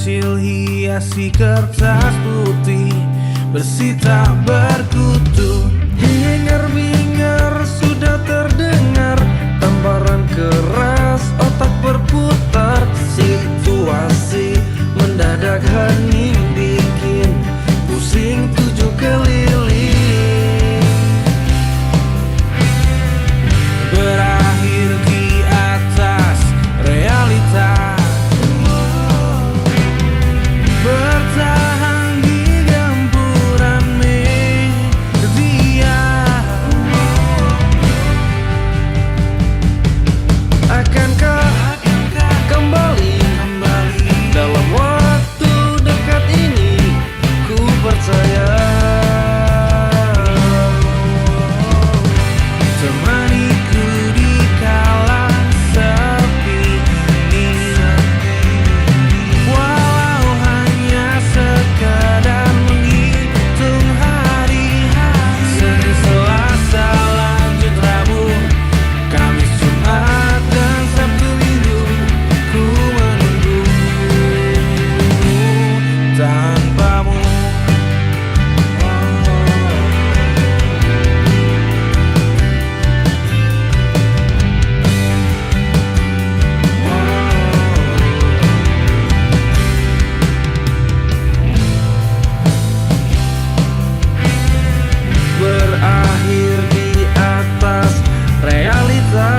pensil hiasi kertas putih, bersih tak berkutu. Hingar-bingar sudah terdengar, tamparan keras otak berputar. Situasi mendadak hening, bikin pusing 7 keliling. Berakhir di atas realita, bertahan di gempuran media. Akankah kembali dalam waktu dekat ini? Ku percaya temaniku di kala sepi ini, walau hanya sekadar menghitung hari. Senin, Selasa, lanjut Rabu, Kamis, Jumat, dan Sabtu Minggu. Ku menunggu tanpamu. Berakhir di atas realita,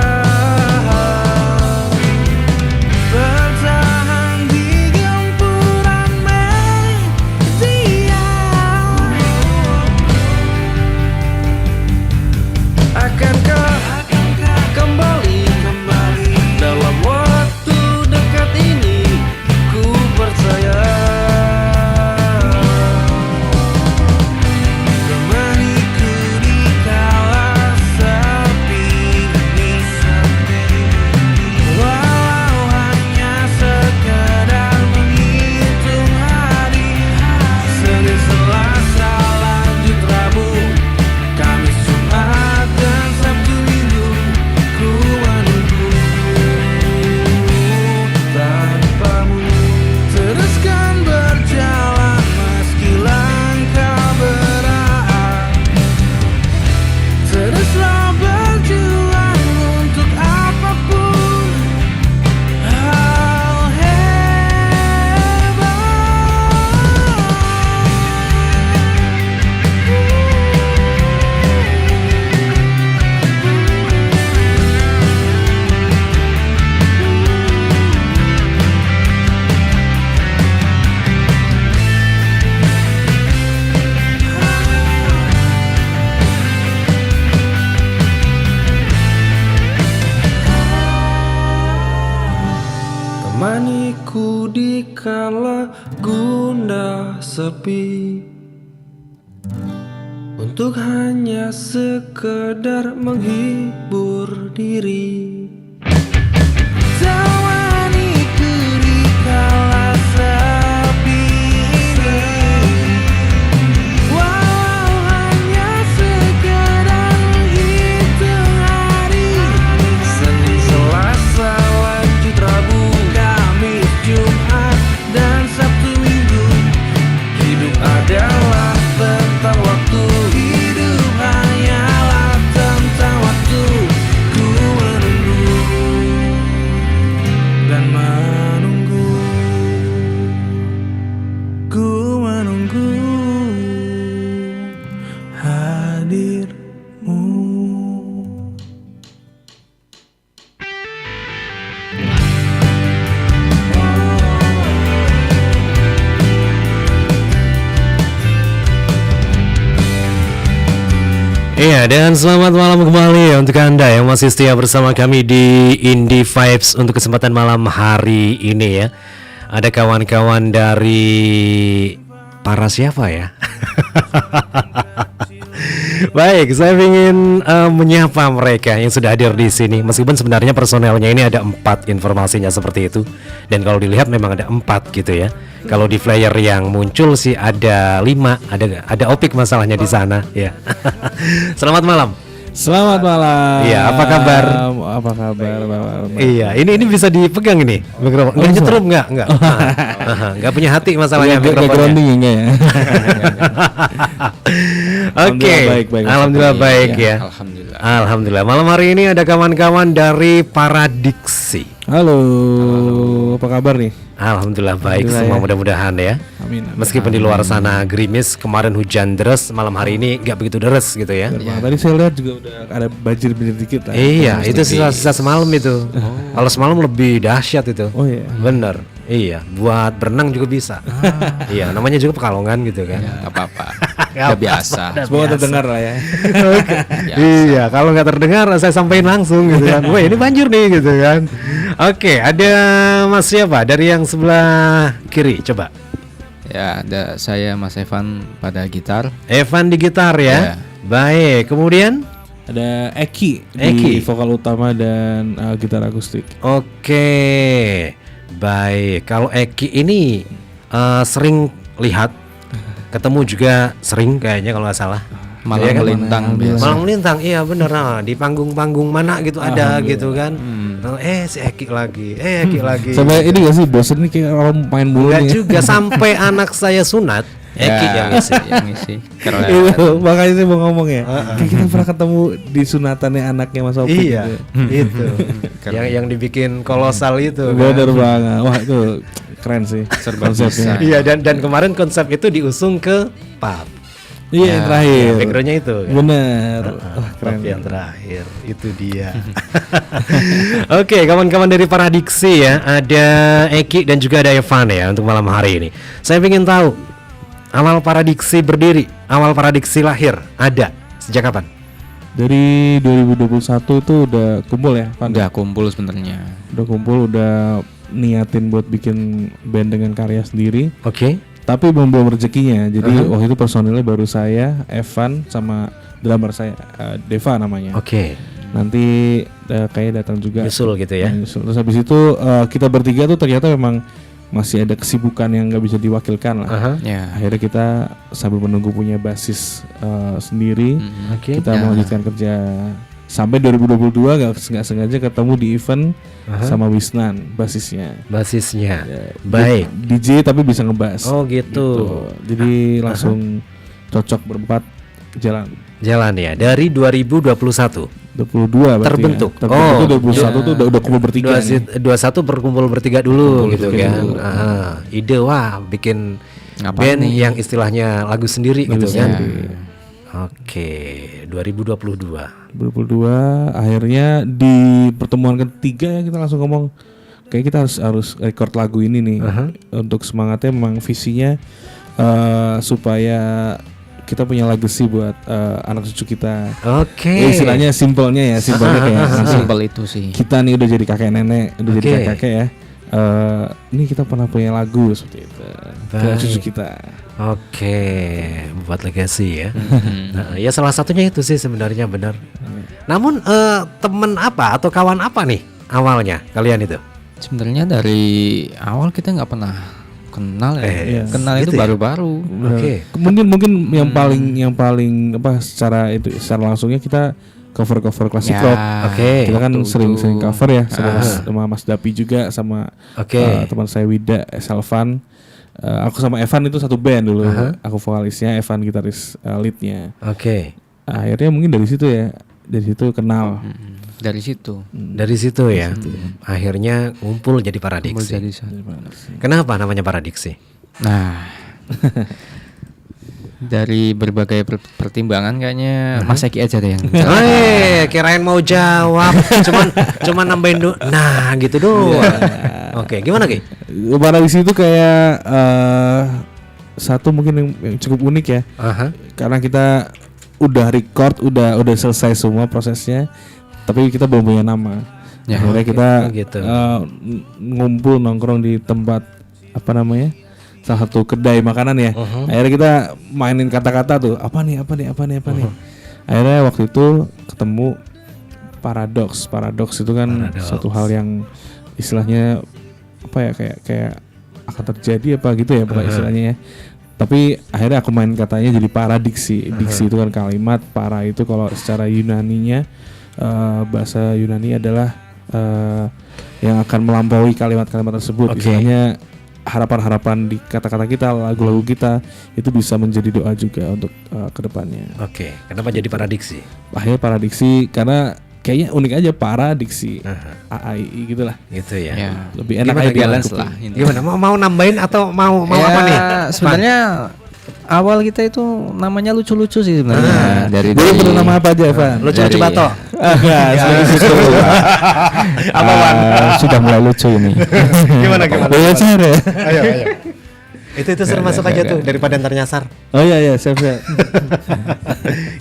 bertahan di gempuran media. Akankah kembali dalam waktu dekat ini? Ku percaya temaniku di kala sepi ini, walau hanya sekadar menghitung hari. Senin, Selasa, lanjut Rabu, Kamis, Jumat, dan Sabtu Minggu. Ku menunggu tanpamu. Teruskan berjalan meski langkah berat, teruslah berjuang untuk apapun hal hebat. Temaniku di kala gundah sepi, untuk hanya sekedar menghibur diri. Temaniku di kala sepi ini, walau hanya sekedar menghitung hari. Senin, Selasa, lanjut Rabu, Kamis, Jumat, dan Sabtu Minggu. Hidup adalah tentang waktu, hidup hanyalah tentang waktu. Ku menunggu dan menunggu, ku menunggu hadirmu. Iya, dan selamat malam kembali untuk Anda yang masih setia bersama kami di Indie Vibes untuk kesempatan malam hari ini ya. Ada kawan-kawan dari para siapa ya? Baik, saya ingin menyapa mereka yang sudah hadir di sini. Meskipun sebenarnya personelnya ini ada 4, informasinya seperti itu. Dan kalau dilihat memang ada 4 gitu ya. Kalau di flyer yang muncul sih ada 5, ada Opik masalahnya di sana ya. Selamat malam. Selamat malam. Iya, apa kabar? Apa kabar, Bapak? Iya, ini bisa dipegang ini mikrofon. Nggak nyetrum nggak? Nggak punya hati masalahnya Gak mikrofonnya. grounding enggak ya? Oke, Baik. alhamdulillah baik ya. Alhamdulillah. Alhamdulillah. Malam hari ini ada kawan-kawan dari Paradiksi. Halo, apa kabar nih? Alhamdulillah baik Alhamdulillah semua ya. mudah-mudahan ya. Amin. Meskipun di luar sana gerimis, kemarin hujan deras, malam hari ini nggak begitu deras gitu ya. Tadi saya lihat juga udah ada banjir dikit lah. Iya, itu sisa-sisa semalam itu. Kalau semalam lebih dahsyat itu. Oh iya. Bener. Iya, buat berenang juga bisa. Iya, namanya juga Pekalongan gitu kan. Gak apa-apa. Udah biasa. Semoga terdengar lah ya. Iya, kalau nggak terdengar saya sampaikan langsung gitu kan. Wah, ini banjir nih gitu kan. Oke, ada Mas siapa dari yang sebelah kiri? Coba. Ya, ada saya Mas Evan pada gitar. Evan di gitar ya. Ya. Baik, kemudian Ada Eki Eki. di vokal utama dan gitar akustik. oke. Baik, kalau Eki ini sering lihat, ketemu juga sering kayaknya kalau nggak salah. Malam Iya kan? melintang biasa. Malang melintang, iya bener. Nah, di panggung-panggung mana gitu ada gitu kan. Si Eki lagi, Eki lagi. Sampai ini gak sih bosen nih kayak orang main bola Enggak nih. juga sampai anak saya sunat, Eki yang ngisi. yang ngisi. Keren. Itu makanya saya mau ngomong ya. Kayak kita pernah ketemu di sunatannya anaknya Mas Opik Iya, gitu. itu. yang dibikin kolosal itu. kan. Bener banget. Wah, itu keren sih Serba konsepnya. bisa. Iya, dan kemarin konsep itu diusung ke pub. Iya, yang terakhir. Backgroundnya itu. Kan? Bener. Wah, keren. Pub yang terakhir itu dia. Oke, kawan-kawan dari Paradiksi ya, ada Eki dan juga ada Evan ya untuk malam hari ini. Saya ingin tahu awal Paradiksi berdiri, awal Paradiksi lahir ada sejak kapan? Dari 2021 itu udah kumpul ya, Pan? Udah kumpul sebenarnya. Udah kumpul, udah niatin buat bikin band dengan karya sendiri. Oke. Tapi belum rezekinya. Jadi waktu itu personilnya baru saya, Evan, sama drummer saya, Deva namanya. Oke. Nanti kayak datang juga. Nyusul gitu ya. Nyusul. Terus habis itu kita bertiga tuh ternyata memang masih ada kesibukan yang nggak bisa diwakilkan lah. Aha. Ya. Akhirnya kita sambil menunggu punya basis sendiri, Oke. kita melanjutkan kerja sampai 2022 nggak sengaja ketemu di event sama Wisnan basisnya. Basisnya. Ya, Baik. DJ tapi bisa ngebas. Oh gitu. Jadi langsung cocok berempat jalan. Jalan ya dari 2021. 22 berarti Terbentuk. Ya. Terbentuk Oh, itu 21 tuh udah kumpul bertiga nih. 21 berkumpul bertiga dulu Berkumpul gitu bertiga kan. dulu. Ide wah bikin Ngapain band nih? yang istilahnya lagu sendiri Lagu gitu kan. sendiri. Oke, 2022. 2022 akhirnya di pertemuan ketiga ya kita langsung ngomong kayak kita harus record lagu ini nih. Untuk semangatnya memang visinya supaya kita punya legacy buat anak cucu kita. Oke. Ya, istilahnya simpelnya kayak Simpel itu sih. kita nih udah jadi kakek nenek, udah jadi Oke. kakek ya. Ini kita pernah punya lagu seperti itu. Ke Baik. cucu kita. Oke, buat legacy ya. Nah, ya salah satunya itu sih sebenarnya benar. Namun temen apa atau kawan apa nih awalnya kalian itu? Sebenarnya dari awal kita nggak pernah kenal ya. Iya. Kenal Gitu itu ya? baru-baru. Oke. Mungkin yang paling apa secara langsungnya kita cover klasik Ya, rock. Oke. Kita kan waktu sering itu. cover ya sama Mas Dapi juga sama Oke. teman saya Wida Selvan. Aku sama Evan itu satu band dulu. Aku vokalisnya, Evan gitaris leadnya. Oke. Akhirnya mungkin dari situ ya, dari situ kenal. Dari situ. Dari situ ya. Akhirnya ngumpul jadi Kumpul Paradiksi. jadi satu. Kenapa namanya Paradiksi? Nah, dari berbagai pertimbangan kayaknya Mas Eki aja deh yang Kirain mau jawab, cuman nambahin nah gitu doang. Oke, gimana Ki? Paradiksi itu kayak satu mungkin yang cukup unik ya. Aha. Karena kita udah record, udah selesai semua prosesnya, tapi kita belum punya nama. Ya, Akhirnya oke. kita Oh, gitu. ngumpul nongkrong di tempat apa namanya, salah satu kedai makanan ya. Akhirnya kita mainin kata-kata tuh, apa nih. Akhirnya waktu itu ketemu paradoks itu kan Paradoks. suatu hal yang istilahnya apa ya kayak akan terjadi apa gitu ya pokoknya istilahnya ya. Tapi akhirnya aku main katanya jadi paradiksi. Diksi itu kan kalimat, para itu kalau secara Yunaninya bahasa Yunani adalah yang akan melampaui kalimat-kalimat tersebut. Oke. Misalnya harapan-harapan di kata-kata kita, lagu-lagu kita itu bisa menjadi doa juga untuk kedepannya. Oke, kenapa jadi paradiksi? Akhirnya paradiksi karena kayaknya unik aja paradiksi, AAI gitulah. Gitu ya. Ya. Lebih enak Gimana aja balance dilakukan. lah intinya. Gimana? Mau nambahin atau mau apa nih? Sebenarnya awal kita itu namanya lucu-lucu sih sebenarnya. Dari Dulu pernah nama apa aja, Evan? Lucu-lucu dari- bato. Enggak, sebagai susu. Apa Wan? Sudah mulai lucu ini. Gimana gimana? Boleh cara. Ayo ayo. Itu seru masuk aja tuh daripada ntar nyasar. Oh iya, siap.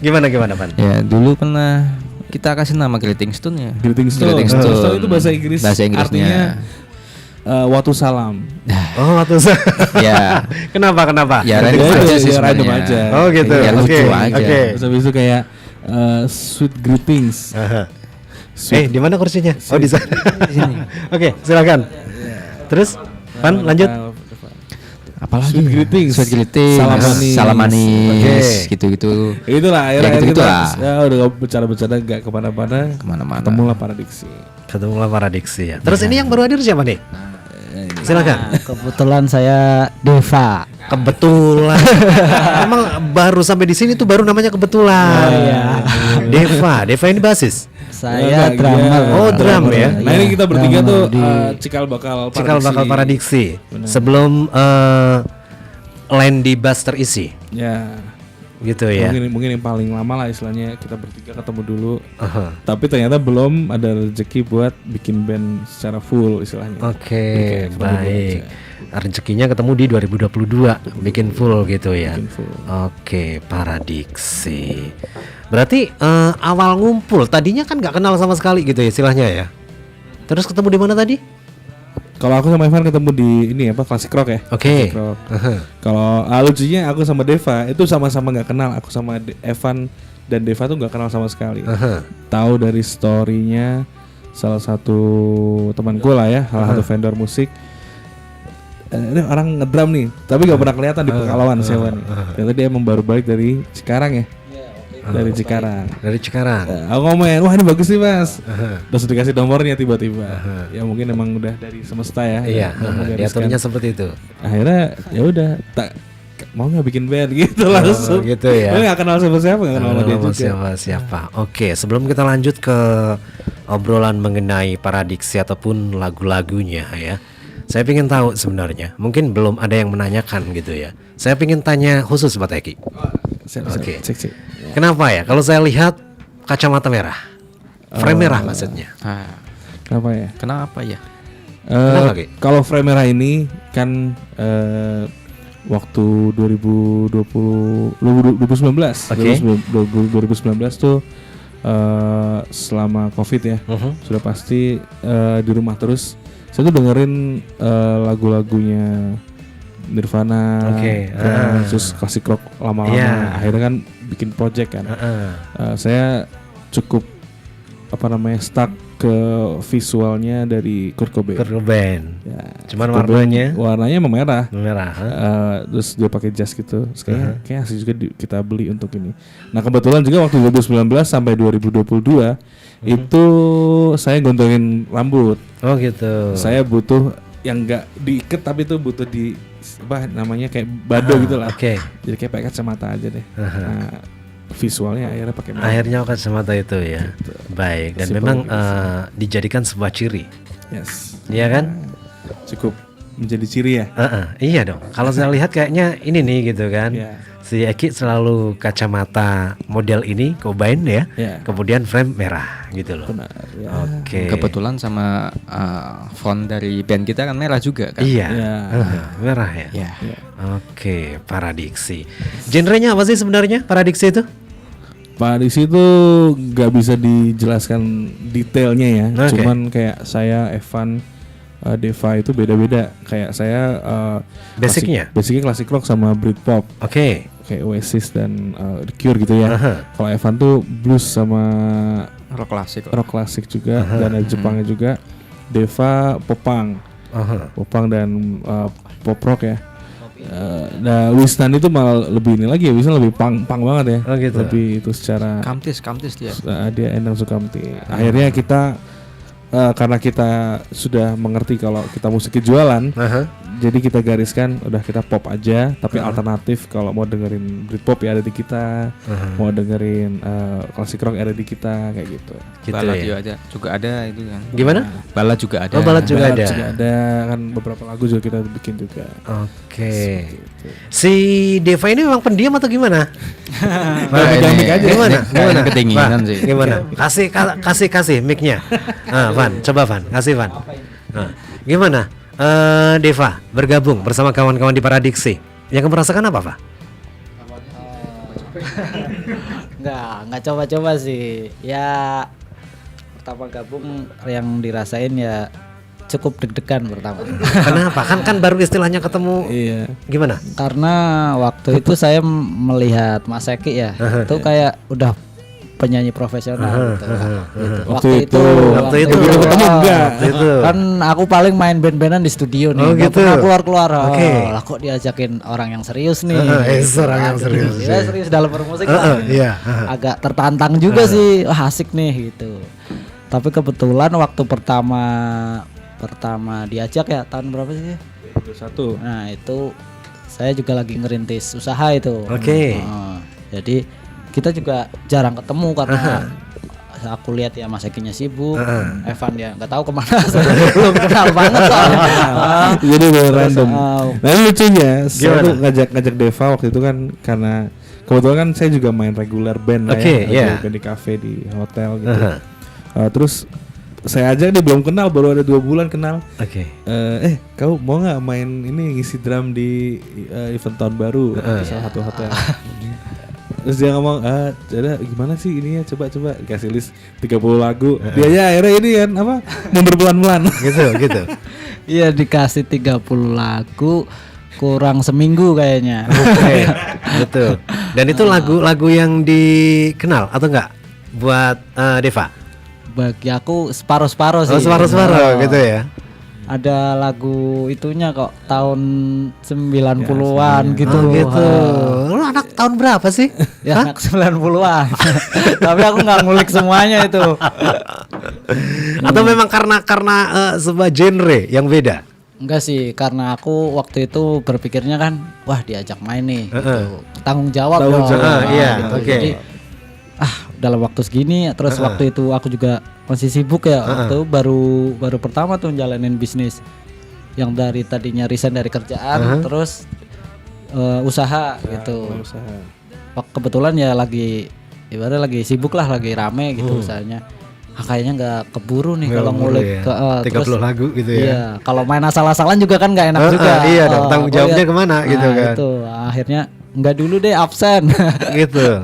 Gimana Pan? Ya dulu pernah kita kasih nama Greeting Stone ya. Greeting Stone. Greeting Greeting Stone. Stone itu bahasa Inggris. Bahasa Inggrisnya. Artinya waktu salam. Oh, waktu Ya. Kenapa? Ya, Ya, random itu aja ya, sih random sebenarnya. aja. Oh gitu. Ya, lucu Oke, aja. Oke. Terus habis itu kayak sweet greetings. Di mana kursinya? Oh, di sana. Oke, silakan. Terus, Pan lanjut. Apalagi Sweet greetings. Sweet greetings. Salam manis. Oke. Gitu-gitu. Itulah akhirnya Ya, gitu-gitu kita lah. ya udah bercanda-bercanda enggak kemana-mana. Kemana-mana. Ketemulah paradiksi. Ketemulah paradiksi ya. Terus ini yang baru hadir siapa nih? Silakan. Kebetulan saya Deva. Kebetulan. Emang baru sampai di sini tuh baru namanya kebetulan. Iya. Deva ini basis. Saya Enggak, drummer. iya. Oh, drum ya. Nah ini kita bertiga drummer tuh di cikal bakal Paradiksi. Sebelum line di bass terisi. Ya. Gitu ya. Mungkin yang paling lama lah istilahnya kita bertiga ketemu dulu. Aha. Tapi ternyata belum ada rezeki buat bikin band secara full istilahnya. Oke, Jadi kayak baik. Rezekinya ketemu di 2022 bikin full gitu ya. Bikin full. Oke, Paradiksi. Berarti awal ngumpul tadinya kan nggak kenal sama sekali gitu ya istilahnya ya. Terus ketemu di mana tadi? Kalau aku sama Evan ketemu di ini apa Classic Rock ya. Oke. Classic Rock. Kalau lucunya aku sama Deva itu sama-sama nggak kenal. Aku sama Evan dan Deva tuh nggak kenal sama sekali. Tahu dari storynya salah satu temanku lah ya, salah satu vendor musik. Ini orang ngedrum nih, tapi nggak pernah kelihatan di Pekalongan Sewa nih. Ternyata dia emang baru balik dari Cikarang ya. Dari Cikarang. Dari Cikarang. Aku ngomongin, wah ini bagus nih mas. Terus dikasih nomornya tiba-tiba. Ya mungkin emang udah dari semesta ya. Iya, Yang diaturnya menggariskan. seperti itu. Akhirnya ya udah tak mau nggak bikin band gitu langsung. gitu ya. Gue nggak kenal siapa-siapa, nggak kenal sama dia juga. Siapa. Oke, sebelum kita lanjut ke obrolan mengenai Paradiksi ataupun lagu-lagunya ya. Saya ingin tahu sebenarnya, mungkin belum ada yang menanyakan gitu ya. Saya ingin tanya khusus buat Eki. Oke. Cek. Kenapa ya? Kalau saya lihat kacamata merah, frame merah maksudnya. Kenapa ya? Kenapa ya? Kenapa, Ki? Kalau frame merah ini kan waktu 2019 Oke. 2019 tuh selama Covid ya, sudah pasti di rumah terus. Saya tuh dengerin lagu-lagunya Nirvana, Oke, terus klasik rock lama-lama. Iya. Akhirnya kan bikin project kan. Saya cukup stuck ke visualnya dari Kurt Cobain. Kurt Cobain. Ya, Cuman Kurt Cobain warnanya warnanya emang merah. merah. Terus dia pakai jas gitu. Terus kayak asik juga kita beli untuk ini. Nah kebetulan juga waktu 2019 sampai 2022 itu saya gondrongin rambut. Oh gitu. Saya butuh yang enggak diikat tapi itu butuh di apa namanya kayak bado gitu lah. Oke. Jadi kayak pakai kacamata aja deh. Nah, visualnya akhirnya pakai merah. Akhirnya kacamata itu ya. Baik. Dan Simple memang gitu dijadikan sebuah ciri. Yes. Iya kan? Cukup menjadi ciri ya. Iya dong. Kalau saya lihat kayaknya ini nih gitu kan. Iya. Si Eki selalu kacamata model ini Cobain ya. Iya. Kemudian frame merah gitu loh. Benar. Ya. Oke. Kebetulan sama font dari band kita kan merah juga kan. Iya. Iya. Merah ya. Ya. Oke, Paradiksi. Genrenya apa sih sebenarnya Paradiksi itu? Paradiksi itu nggak bisa dijelaskan detailnya ya. Oke. Cuman kayak saya Evan Deva itu beda-beda. Kayak saya Basicnya? basicnya klasik rock sama Britpop Oke. kayak Oasis dan The Cure gitu ya. Aha. Kalau Evan tuh blues sama Rock klasik. rock klasik juga dan ada Jepangnya juga. Deva popang Aha. dan pop rock ya. Nah Wisnan itu malah lebih ini lagi ya, Wisnan lebih pang banget ya. Oh, gitu. Lebih itu secara Kamtis dia. dia Endang Sukamti. Akhirnya kita karena kita sudah mengerti kalau kita musiknya jualan, jadi kita gariskan udah kita pop aja, tapi alternatif kalau mau dengerin Britpop ya ada di kita, mau dengerin klasik rock ada di kita kayak gitu. Balad ya. juga ada itu kan. Gimana? Balad juga ada. Oh, balad juga ada. Juga ada kan beberapa lagu juga kita bikin juga. Oke. Si Deva ini memang pendiam atau gimana? Megang-megang aja. Gimana? Gimana? Ketinggian Van, sih. Gimana? Kasih mic-nya. Van, coba Van, kasih Van. Nah, gimana? Deva bergabung bersama kawan-kawan di Paradiksi. Yang kamu rasakan apa, Pak? Nggak coba-coba sih. Ya pertama gabung yang dirasain ya cukup deg-degan pertama. Kenapa? Kan baru istilahnya ketemu. Iya. Gimana? Karena waktu itu saya melihat Mas Eki ya, itu kayak udah penyanyi profesional gitu. Waktu itu ketemu enggak? Itu. Kan aku paling main band-bandan di studio nih, Oh, nggak gitu. pernah keluar-keluar. Oke. Lah kok diajakin orang yang serius nih? Orang yang serius. Ya serius dalam bermusik lah. Iya. Agak tertantang juga sih, wah asik nih gitu. Tapi kebetulan waktu pertama diajak ya tahun berapa sih? 21. Nah itu saya juga lagi ngerintis usaha itu. Oke. Jadi kita juga jarang ketemu karena aku lihat ya Mas Ekinya sibuk, Evan ya nggak tahu kemana, saya belum kenal banget soalnya. Jadi bener random. Nah ini lucunya, saya Gimana? tuh ngajak Deva waktu itu kan karena kebetulan kan saya juga main regular band lah Oke, ya, iya. band di cafe di hotel gitu. Terus saya ajak dia belum kenal, baru ada 2 bulan kenal. Oke. Kau mau nggak main ini ngisi drum di event tahun baru di salah satu hotel? Terus dia ngomong, gimana sih ininya, coba kasih list 30 lagu. Dia aja akhirnya ini kan apa mundur pelan-pelan. Gitu. Iya dikasih 30 lagu kurang seminggu kayaknya. Oke. Betul. Dan itu lagu-lagu yang dikenal atau enggak buat Deva? Bagi aku separuh-separuh sih. Oh, separuh-separuh gitu ya. Ada lagu itunya kok tahun 90-an gitu. Oh, gitu. Lu anak tahun berapa sih? Ya anak 90-an. Tapi aku nggak ngulik semuanya itu. Atau memang karena sebuah genre yang beda? Enggak sih, karena aku waktu itu berpikirnya kan, wah diajak main nih, gitu. Tanggung jawab dong. Iya, gitu. oke. Jadi dalam waktu segini, terus waktu itu aku juga masih sibuk ya, waktu itu baru pertama tuh jalanin bisnis yang dari tadinya resign dari kerjaan, terus usaha gitu. Kebetulan ya lagi ibaratnya lagi sibuk lah, lagi rame gitu usahanya. Kayaknya nggak keburu nih kalau ngulik ya. 30 terus, lagu gitu ya. Iya, kalau main asal-asalan juga kan nggak enak juga. Iya dong, tanggung jawabnya kemana gitu kan. Itu akhirnya nggak dulu deh absen. Gitu.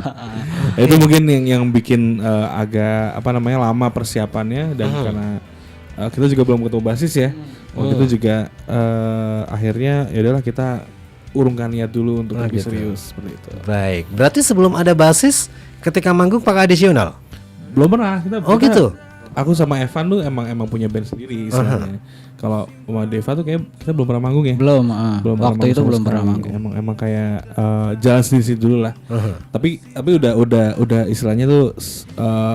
Itu mungkin yang bikin agak lama persiapannya dan karena kita juga belum ketemu basis ya. Waktu itu juga akhirnya ya udahlah kita urungkan niat dulu untuk lebih serius seperti itu. Baik. Berarti sebelum ada basis ketika manggung pakai additional? Belum pernah kita. Gitu. Aku sama Evan tuh emang punya band sendiri istilahnya. Kalau sama Deva tuh kayak kita belum pernah manggung ya. Belum pernah waktu itu sama belum sekali. pernah manggung. Emang kayak jalan sendiri dulu lah. Tapi udah istilahnya tuh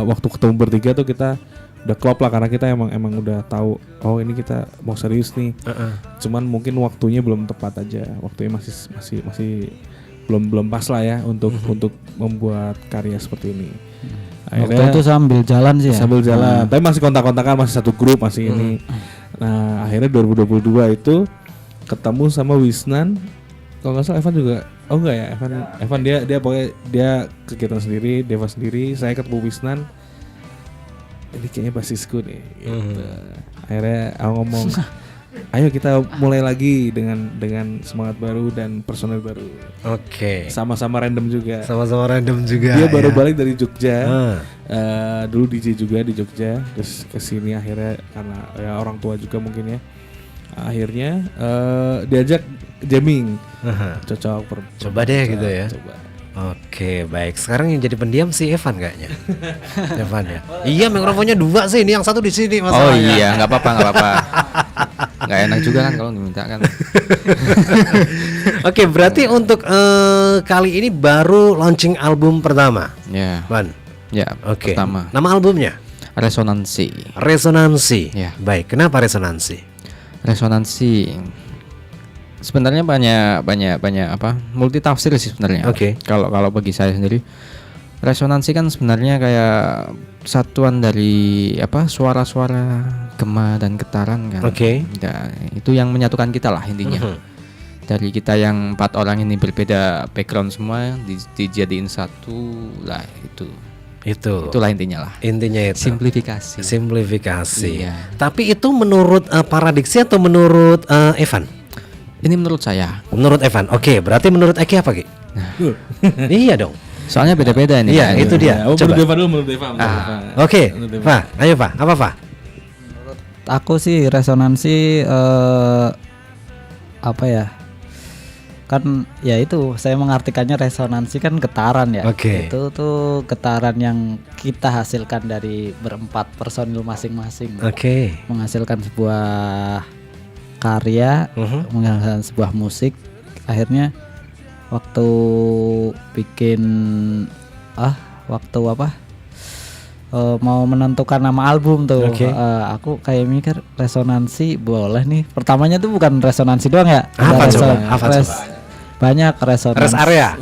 waktu ketemu bertiga tuh kita udah klop lah karena kita emang udah tahu ini kita mau serius nih. Cuman mungkin waktunya belum tepat aja. Waktunya masih belum pas lah ya untuk membuat karya seperti ini. Waktu itu sambil jalan sih ya. Sambil jalan, tapi masih kontak-kontakan, masih satu grup, masih ini. Nah, akhirnya 2022 itu ketemu sama Wisnan. Kalau nggak salah Evan juga, enggak ya, Evan dia pokoknya dia kegiatan sendiri, Deva sendiri, saya ketemu Wisnan. Ini kayaknya basisku nih. Gitu. Akhirnya aku ngomong, ayo kita mulai lagi dengan semangat baru dan personel baru. Oke. Sama-sama random juga. Sama-sama random juga. Dia baru balik dari Jogja. Dulu DJ juga di Jogja, terus kesini akhirnya karena ya orang tua juga mungkin ya. Akhirnya diajak jamming. Cocok. Coba deh gitu ya. Coba. Oke, baik. Sekarang yang jadi pendiam si Evan kayaknya. Evan ya. Iya, mikrofonnya 2 sih. Ini yang satu di sini Oh masalahnya. iya, nggak apa-apa, nggak apa-apa. Nggak enak juga kan kalau diminta kan. Oke, berarti untuk kali ini baru launching album pertama, Ya, Van. ya. Oke. Pertama, Nama albumnya resonansi. Resonansi. Ya. Baik. Kenapa resonansi? Resonansi. Sebenarnya banyak apa? Multi tafsir sih sebenarnya. Oke. Kalau bagi saya sendiri, resonansi kan sebenarnya kayak satuan dari apa? Suara-suara gema dan getaran kan. Oke. Ya, itu yang menyatukan kita lah intinya. Dari kita yang 4 orang ini berbeda background semua dijadiin satu lah itu. Itulah intinya lah. Intinya itu. Simplifikasi. Simplifikasi. Iya. Tapi itu menurut Paradiksi atau menurut Evan? Ini menurut saya. Menurut Evan. Oke, berarti menurut Eki apa, Ki? Iya dong. Soalnya beda-beda ini. Iya, kan. itu dia. Oh, Coba. menurut Deva dulu, menurut Deva. Oke. Pak, ayo Pak. Apa Pak? Aku sih resonansi apa ya? Kan ya itu saya mengartikannya resonansi kan getaran ya. Oke. Itu tuh getaran yang kita hasilkan dari berempat personil masing-masing. Oke. Menghasilkan sebuah karya, menghasilkan sebuah musik. Akhirnya waktu bikin waktu apa? Mau menentukan nama album tuh, Oke. aku kayak mikir resonansi boleh nih. Pertamanya tuh bukan resonansi doang ya. Apa Ada coba? Apa coba? Banyak resonansi. Rest area.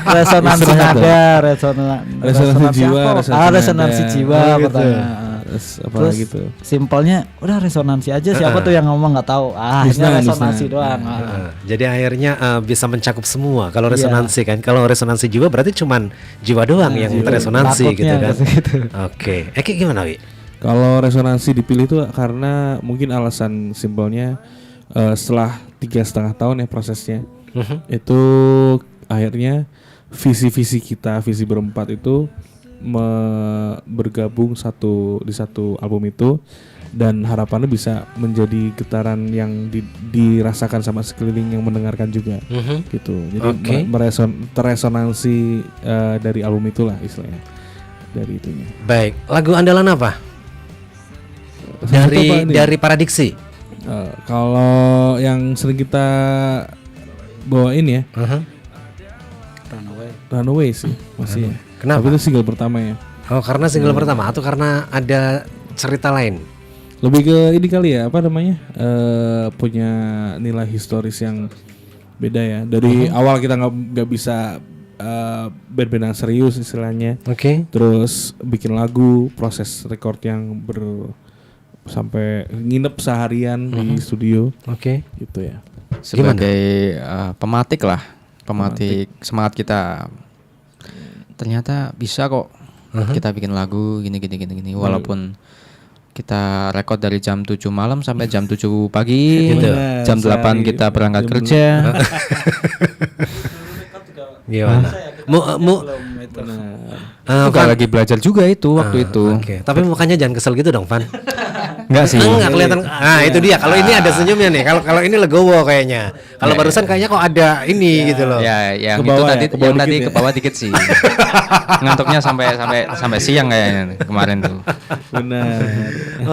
Resonansi ada, resonansi jiwa, apa? Resonansi nada. jiwa Oh, gitu. pertama. Terus apa Terus gitu. simpelnya udah resonansi aja, siapa tuh yang ngomong nggak tahu. Akhirnya resonansi doang. Jadi akhirnya bisa mencakup semua. Kalau Iya. resonansi kan, kalau resonansi jiwa berarti cuman jiwa doang yang teresonansi gitu Takutnya kan. ke situ. Oke. Eki gimana, Wi? Kalau resonansi dipilih itu karena mungkin alasan simpelnya setelah 3,5 tahun ya prosesnya, itu akhirnya visi-visi kita, visi berempat itu bergabung di satu album itu, dan harapannya bisa menjadi getaran yang dirasakan sama sekeliling yang mendengarkan juga, gitu. Jadi Oke. teresonansi dari album itulah istilahnya, dari itunya. Baik. Lagu andalan apa? Apa ini? Dari Paradiksi. Kalau yang sering kita bawain ya, Runaway sih masih. Kenapa? Tapi itu single pertama ya. Oh, karena single pertama atau karena ada cerita lain? Lebih ke ini kali ya, apa namanya? Punya nilai historis yang beda ya. Dari awal kita nggak bisa band-band yang serius istilahnya. Oke. Terus bikin lagu, proses record yang sampai nginep seharian di studio Oke. gitu ya. Sebagai pematik lah, pematik semangat kita. Ternyata bisa kok kita bikin lagu gini walaupun kita rekod dari jam 7 malam sampai jam 7 pagi, Gitu. jam 8 kita berangkat kerja. Gimana? Juga lagi belajar juga itu waktu itu. Oke. Tapi mukanya jangan kesel gitu dong, Van. Enggak sih. Enggak kelihatan. Ah, itu dia. Kalau ini ada senyumnya nih. Kalau ini legowo kayaknya. Kalau barusan kayaknya kok ada ini gitu loh. Ya, yang Ke itu bawah tadi ya, ke bawah yang tadi dikit ke ya. bawah dikit sih. Ngantuknya sampai siang kayaknya kemarin tuh. Benar.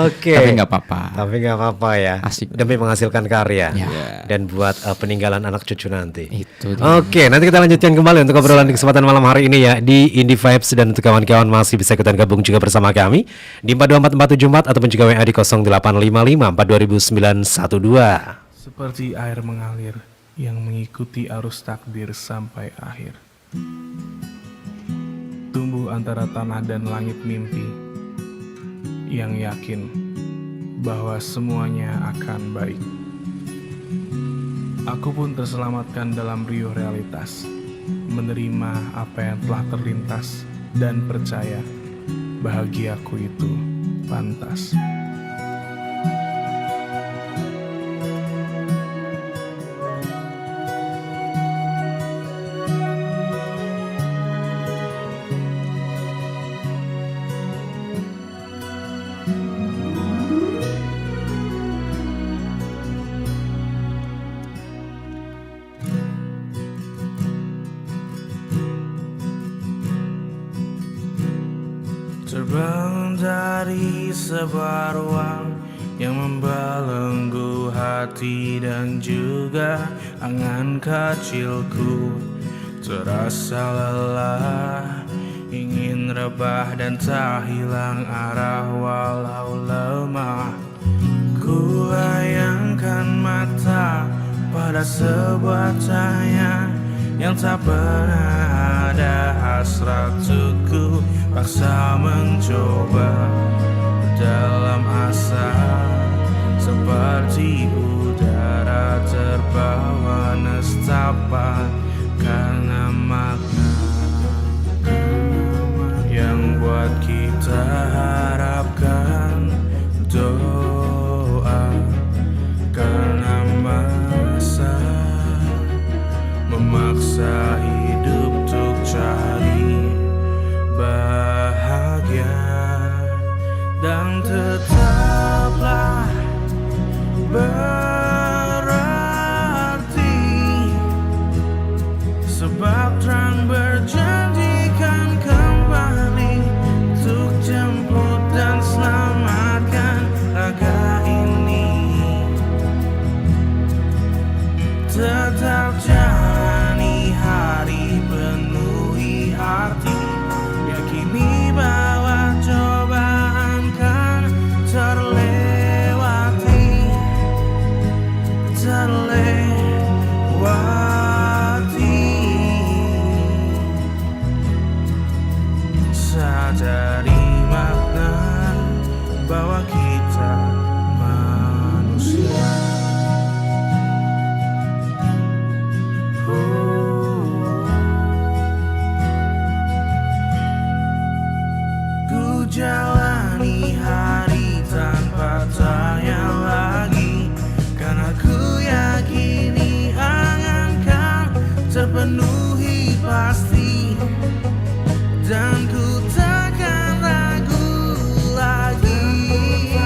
Oke. Tapi nggak apa-apa. Tapi nggak apa-apa ya. Asik. Demi menghasilkan karya Ya. dan buat peninggalan anak cucu nanti. Itu dia. Oke, nanti kita lanjutkan kembali untuk obrolan di kesempatan malam hari ini ya di Indie Vibes, dan untuk kawan-kawan masih bisa ikutan gabung juga bersama kami di 424474 ataupun juga WA di 0855420912. Seperti air mengalir yang mengikuti arus takdir sampai akhir. Tumbuh antara tanah dan langit mimpi yang yakin bahwa semuanya akan baik. Aku pun terselamatkan dalam riuh realitas, menerima apa yang telah terlintas dan percaya bahagiaku itu pantas. Terbangun dari sebuah ruang yang membelenggu hati dan juga angan kecilku. Terasa lelah, ingin rebah dan tak hilang arah walau lemah. Ku layangkan mata pada sebuah cahaya yang tak pernah ada hasrat tuku. Paksa mencoba dalam asa, seperti udara terbawa nestapa karena makna yang buat kita harapkan. Doa karena masa memaksa hidup untuk cari bahagia, dan tetaplah berarti sebab terang berjanjikan kembali untuk jemput dan selamatkan raga ini. Tetap jalani hari penuhi arti, yakini bahwa cobaan kan terlewati. Sadari makna bahwa kita manusia. Ku jalani hari tanpa tanya lagi, karena ku yakini angan kan terpenuhi pasti, dan ku takkan ragu lagi.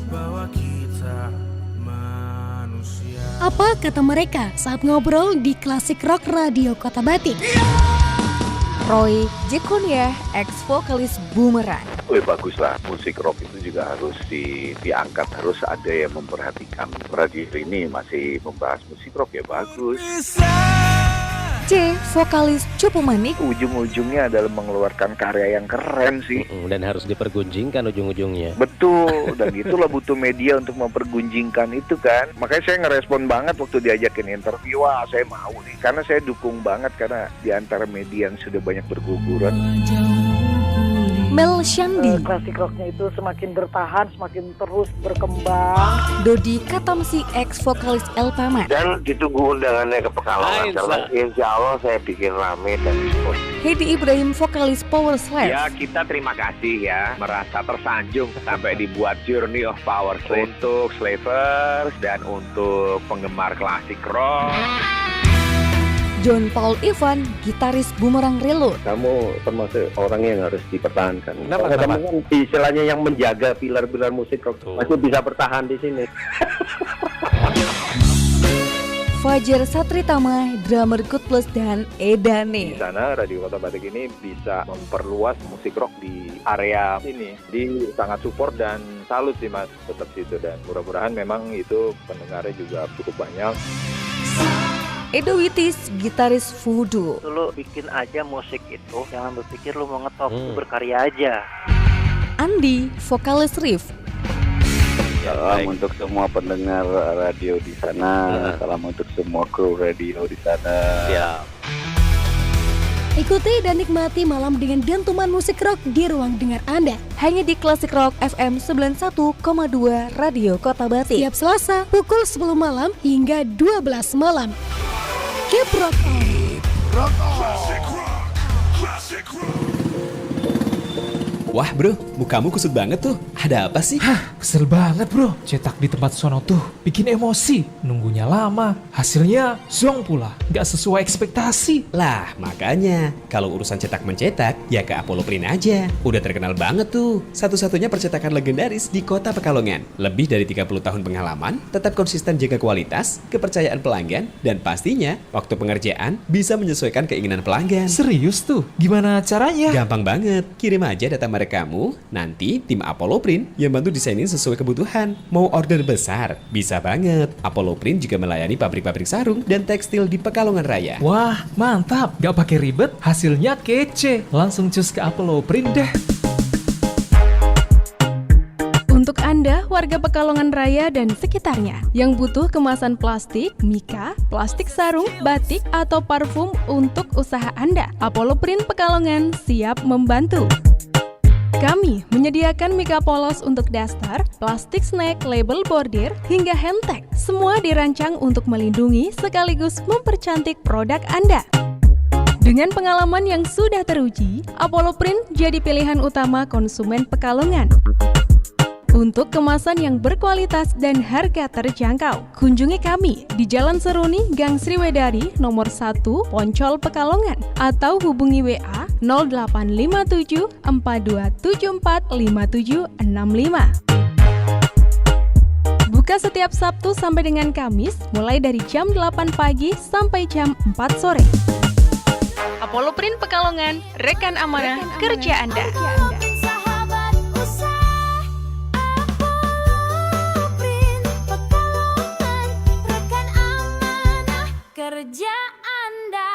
Bahwa kita manusia. Apa kata mereka saat ngobrol di Klasik Rock Radio Kota Batik? Roy Jekunya, ex-vokalis Boomerang. Bagus lah, musik rock itu juga harus diangkat, harus ada yang memperhatikan. Radio ini masih membahas musik rock ya bagus. C, vokalis Cupu Manik. Ujung-ujungnya adalah mengeluarkan karya yang keren sih. Dan harus dipergunjingkan ujung-ujungnya. Betul, dan itulah butuh media untuk mempergunjingkan itu kan. Makanya saya ngerespon banget waktu diajakin interview, wah saya mau nih. Karena saya dukung banget, karena di antara media yang sudah banyak berguguran. Mel Shandi. Klasik rocknya itu semakin bertahan, semakin terus berkembang. Dodi Katamsi, ex-vokalis El Paman. Dan ditunggu undangannya ke Pekalongan, karena insya Allah saya bikin rame dan Hedi Ibrahim, vokalis Power Slave. ya kita terima kasih ya, merasa tersanjung sampai dibuat Journey of Power Slave untuk slavers dan untuk penggemar klasik rock. John Paul Ivan, gitaris Boomerang Reload. Kamu termasuk orang yang harus dipertahankan. Kenapa? Kamu kan istilahnya yang menjaga pilar-pilar musik rock masih bisa bertahan di sini. Fajar Satritama, drummer Good Plus dan Edane. Di sana Radio Kota Batik ini bisa memperluas musik rock di area ini. Jadi sangat support dan salut sih Mas tetap situ, dan mudah-mudahan memang itu pendengarnya juga cukup banyak. Edo Witis, gitaris Voodoo. Lu bikin aja musik itu, jangan berpikir lu mau ngetop, lu berkarya aja. Andi, vokalis Riff. Salam untuk semua pendengar radio di sana. Salam untuk semua kru radio di sana. Ikuti dan nikmati malam dengan dentuman musik rock di ruang dengar Anda. Hanya di Klasik Rock FM 91,2 Radio Kota Batik. Tiap Selasa pukul 10 malam hingga 12 malam. Keep rock on. Wah bro, mukamu kusut banget tuh. Ada apa sih? Kesel banget bro, cetak di tempat sono tuh bikin emosi, nunggunya lama, hasilnya zong pula, gak sesuai ekspektasi. Lah makanya, kalau urusan cetak mencetak, ya ke Apollo Print aja. Udah terkenal banget tuh, satu-satunya percetakan legendaris di kota Pekalongan. Lebih dari 30 tahun pengalaman, tetap konsisten jaga kualitas, kepercayaan pelanggan, dan pastinya waktu pengerjaan bisa menyesuaikan keinginan pelanggan. Serius tuh, gimana caranya? Gampang banget, kirim aja data merek kamu, nanti tim Apollo Print yang bantu desainin sesuai kebutuhan. Mau order besar? Bisa banget. Apollo Print juga melayani pabrik-pabrik sarung dan tekstil di Pekalongan Raya. Wah, mantap, gak pakai ribet, hasilnya kece. Langsung cus ke Apollo Print deh. Untuk Anda, warga Pekalongan Raya dan sekitarnya, yang butuh kemasan plastik, mika, plastik sarung, batik, atau parfum untuk usaha Anda, Apollo Print Pekalongan siap membantu. Kami menyediakan mika polos untuk daster, plastik snack, label bordir, hingga handtag. Semua dirancang untuk melindungi sekaligus mempercantik produk Anda. Dengan pengalaman yang sudah teruji, Apollo Print jadi pilihan utama konsumen Pekalongan. Untuk kemasan yang berkualitas dan harga terjangkau, kunjungi kami di Jalan Seruni, Gang Sriwedari, nomor 1, Poncol, Pekalongan, atau hubungi WA 0857 4274 5765. Buka setiap Sabtu sampai dengan Kamis, mulai dari jam 8 pagi sampai jam 4 sore. Apollo Print Pekalongan, rekan amanah kerja Anda. Kerja Anda.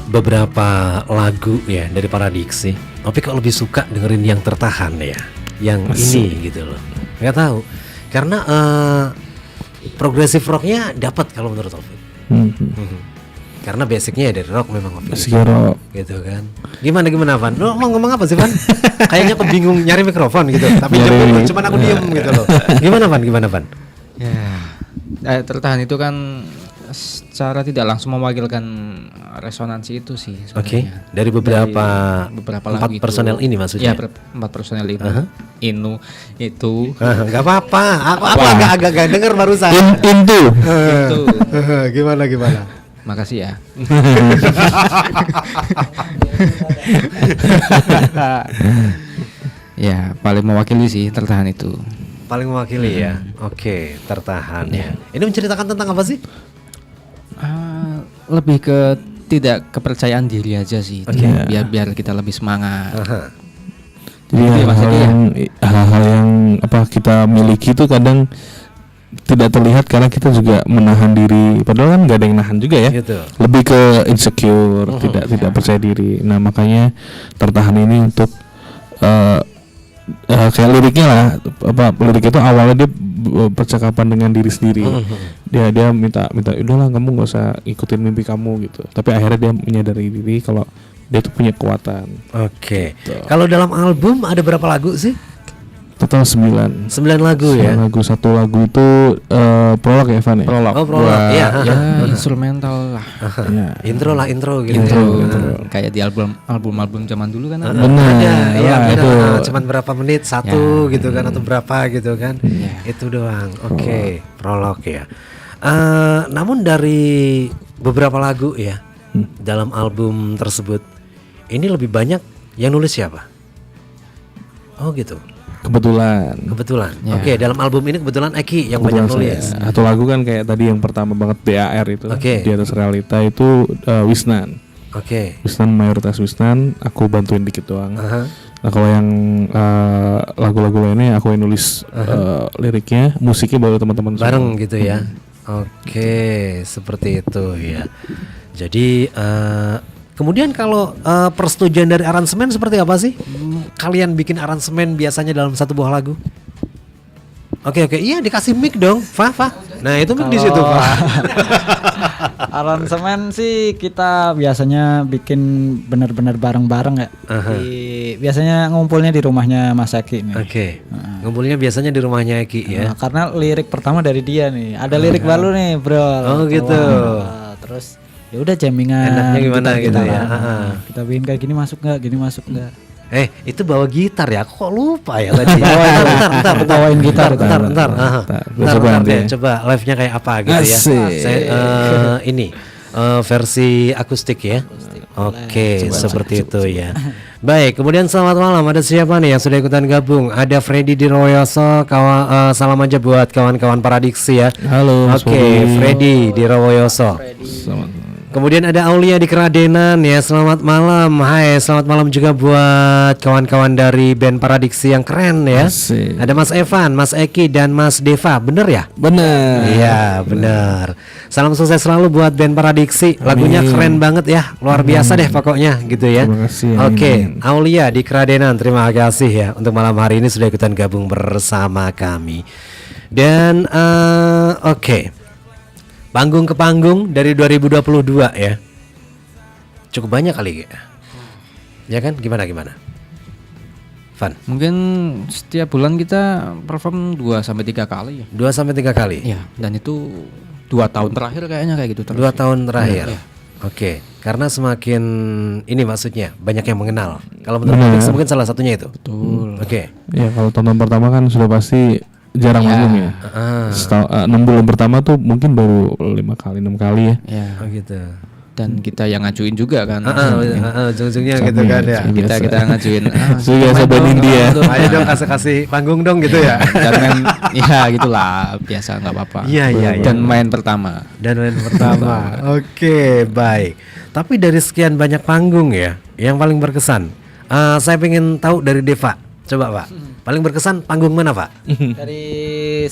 beberapa lagu ya dari Paradiksi, Opik kok lebih suka dengerin yang Tertahan ya, yang ini gitu loh. Nggak tahu, karena progressive rocknya dapat kalau menurut Opik. Karena basicnya ya dari rock memang Opik. Basic rock. Gitu kan. Gimana Van? Lo mau ngomong apa sih Van? Kayaknya aku bingung nyari mikrofon gitu. Tapi cuman aku diem gitu loh. Gimana Van? Ya, Tertahan itu kan secara tidak langsung mewakilkan resonansi itu sih. Oke. Dari beberapa lagu itu. personel ini maksudnya. Ya, 4 personel itu. Inu itu. Gak apa-apa. Aku agak denger barusan. Itu. Gimana? Makasih ya. Ya, paling mewakili sih Tertahan itu. Paling mewakili ya. Oke, Tertahan ya. Ini menceritakan tentang apa sih? Lebih ke tidak kepercayaan diri aja sih. Biar kita lebih semangat. Jadi hal-hal yang apa kita miliki itu kadang tidak terlihat karena kita juga menahan diri, padahal kan nggak ada yang nahan juga ya. Gitu. Lebih ke insecure, tidak percaya diri. Nah makanya Tertahan ini untuk kayak liriknya lah, lirik itu awalnya dia percakapan dengan diri sendiri. Dia minta udahlah kamu nggak usah ikutin mimpi kamu gitu. Tapi akhirnya dia menyadari diri kalau dia tuh punya kekuatan. Oke. Kalau dalam album ada berapa lagu sih? Total 9 lagu ya. Satu lagu itu prolog ya Evan ya. Prolog. Oh prolog. Ya instrumental lah. Intro gitu. Intro. Kayak di album zaman dulu kan. Benar. Ya itu. Cuman berapa menit satu gitu kan atau berapa gitu kan. Itu doang. Oke. Prolog ya. Namun dari beberapa lagu ya dalam album tersebut, ini lebih banyak yang nulis siapa? Oh gitu. Kebetulan. Ya. Oke, dalam album ini kebetulan Eki yang banyak nulis. Satu lagu kan kayak tadi yang pertama banget DAR itu. Di Atas Realita itu Wisnan. Wisnan, mayoritas Wisnan, aku bantuin dikit doang. Nah kalau yang lagu-lagu lainnya aku yang nulis liriknya, musiknya baru teman-teman bareng semua. Gitu ya. Oke, seperti itu ya. Jadi kemudian kalau persetujuan dari aransemen seperti apa sih? Kalian bikin aransemen biasanya dalam satu buah lagu? Oke, iya dikasih mic dong, Fa. Nah itu mic di situ, Fa. Aransemen sih kita biasanya bikin benar-benar bareng-bareng ya. Biasanya ngumpulnya di rumahnya Mas Eki nih. Ngumpulnya biasanya di rumahnya Eki ya. Karena lirik pertama dari dia nih. Ada lirik baru nih, Bro. Oh gitu. Terus ya udah jamingan. Enaknya gimana gitu ya. Kita bikin kayak gini masuk nggak? Itu bawa gitar ya? Kok lupa ya tadi? Bawain gitar. Bentar deh. Coba live-nya kayak apa gitu ya? Ini versi akustik ya. Oke, seperti itu ya. Baik, kemudian selamat malam. Ada siapa nih yang sudah ikutan gabung? Ada Freddy di Rawoyoso. Salam aja buat kawan-kawan Paradiksi ya. Halo. Oke, Freddy di Rawoyoso. Kemudian ada Aulia di Keradenan ya, selamat malam. Hai, selamat malam juga buat kawan-kawan dari band Paradiksi yang keren ya. Ada Mas Evan, Mas Eki dan Mas Deva, bener ya? Bener. Iya bener. Salam sukses selalu buat band Paradiksi. Lagunya keren banget ya, luar biasa deh pokoknya gitu ya. Oke, Aulia di Keradenan, terima kasih ya untuk malam hari ini sudah ikutan gabung bersama kami. Dan oke. Panggung ke panggung dari 2022 ya. Cukup banyak kali ya. Ya kan? Gimana? Van? Mungkin setiap bulan kita perform 2-3 kali ya. 2-3 kali? Ya, dan itu 2 tahun terakhir kayaknya kayak gitu terus. 2 tahun terakhir? Ya. Oke, karena semakin ini maksudnya banyak yang mengenal. Kalau menurut mungkin salah satunya itu. Betul. Oke. Ya kalau tahun pertama kan sudah pasti jarang manggung ya. 6 bulan pertama tuh mungkin baru 6 kali ya. Oh gitu. Dan kita yang ngajuin juga kan. Ujung-ujungnya gitu kan ya. Kita ngajuin. Biasa banding dia. Ayo dong kasih panggung dong gitu ya. Dan main ya gitulah, biasa nggak apa-apa. Iya. Dan main pertama. Oke, baik. Tapi dari sekian banyak panggung ya, yang paling berkesan, saya pengen tahu dari Deva. Coba Pak, paling berkesan panggung mana Pak? Dari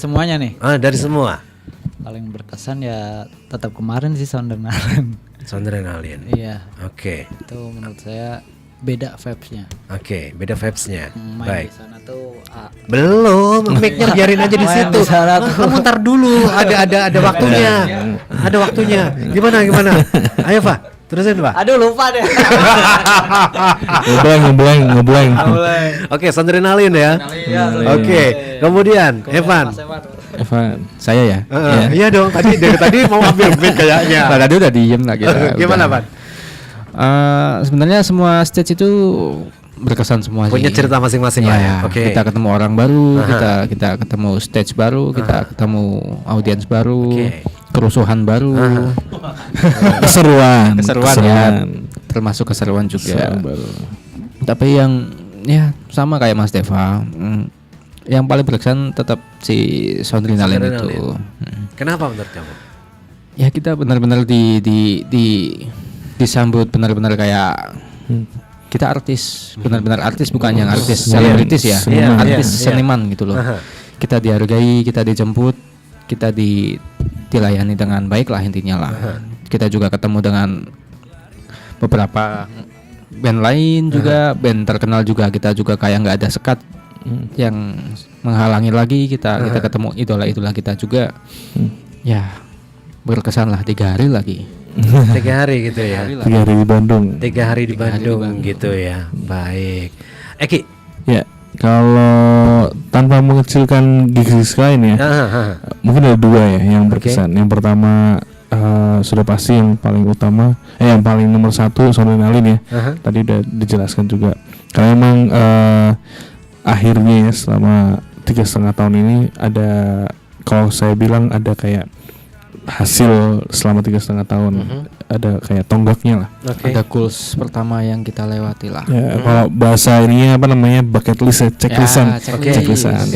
semuanya nih. Dari semua. Paling berkesan ya tetap kemarin sih Sound Naren. Soundrenalin. Iya. Oke. Itu menurut saya beda vibes-nya. Oke, beda vibes-nya. Main Baik. di sana tuh Belum, mic-nya biarin aja di Main situ. di sana tuh. Kamu ntar dulu, ada waktunya. Ada waktunya. Gimana? Ayo, Pak. Terusin, Pak. Aduh, lupa deh. ngeblank. Oke, Soundrenalin ya. Oke, kemudian Evan. Evan, saya ya. Iya dong, dari tadi mau ambil mic kayaknya. Nah, tadi udah diem lah kita. Gimana, Pak? Sebenarnya semua stage itu berkesan semua Punya sih. cerita masing-masing lah ya. Oke. Kita ketemu orang baru, kita ketemu stage baru, kita ketemu audiens baru, kerusuhan baru, keseruan ya, termasuk keseruan juga. Tapi yang ya sama kayak Mas Deva, yang paling berkesan tetap si Soundrenalin itu. Kenapa menurut kamu? Ya kita benar-benar disambut benar-benar kayak kita artis, benar-benar artis, bukan yang artis selebritis ya, artis seniman gitu loh. Kita dihargai, kita dijemput, kita dilayani dengan baik lah intinya lah. Kita juga ketemu dengan beberapa band lain juga, band terkenal juga. Kita juga kayak nggak ada sekat yang menghalangi lagi kita ketemu idola kita juga. Ya berkesan lah 3 hari lagi. 3 hari gitu ya. 3 hari di Bandung. 3 hari di Bandung gitu ya. Baik. Eki. Ya, kalau tanpa mengecilkan gigs lain ya, mungkin ada 2 ya yang berkesan. Yang pertama sudah pasti yang paling utama, yang paling nomor 1 Soundrenalin ya. Tadi udah dijelaskan juga. Karena emang akhirnya ya selama 3,5 tahun ini ada, kalau saya bilang ada kayak hasil selama 3,5 tahun, ada kayak tonggaknya lah. Ada goals pertama yang kita lewati lah. Ya, kalau bahasa ininya apa namanya, bucket list ya, checklistan. Checklistan.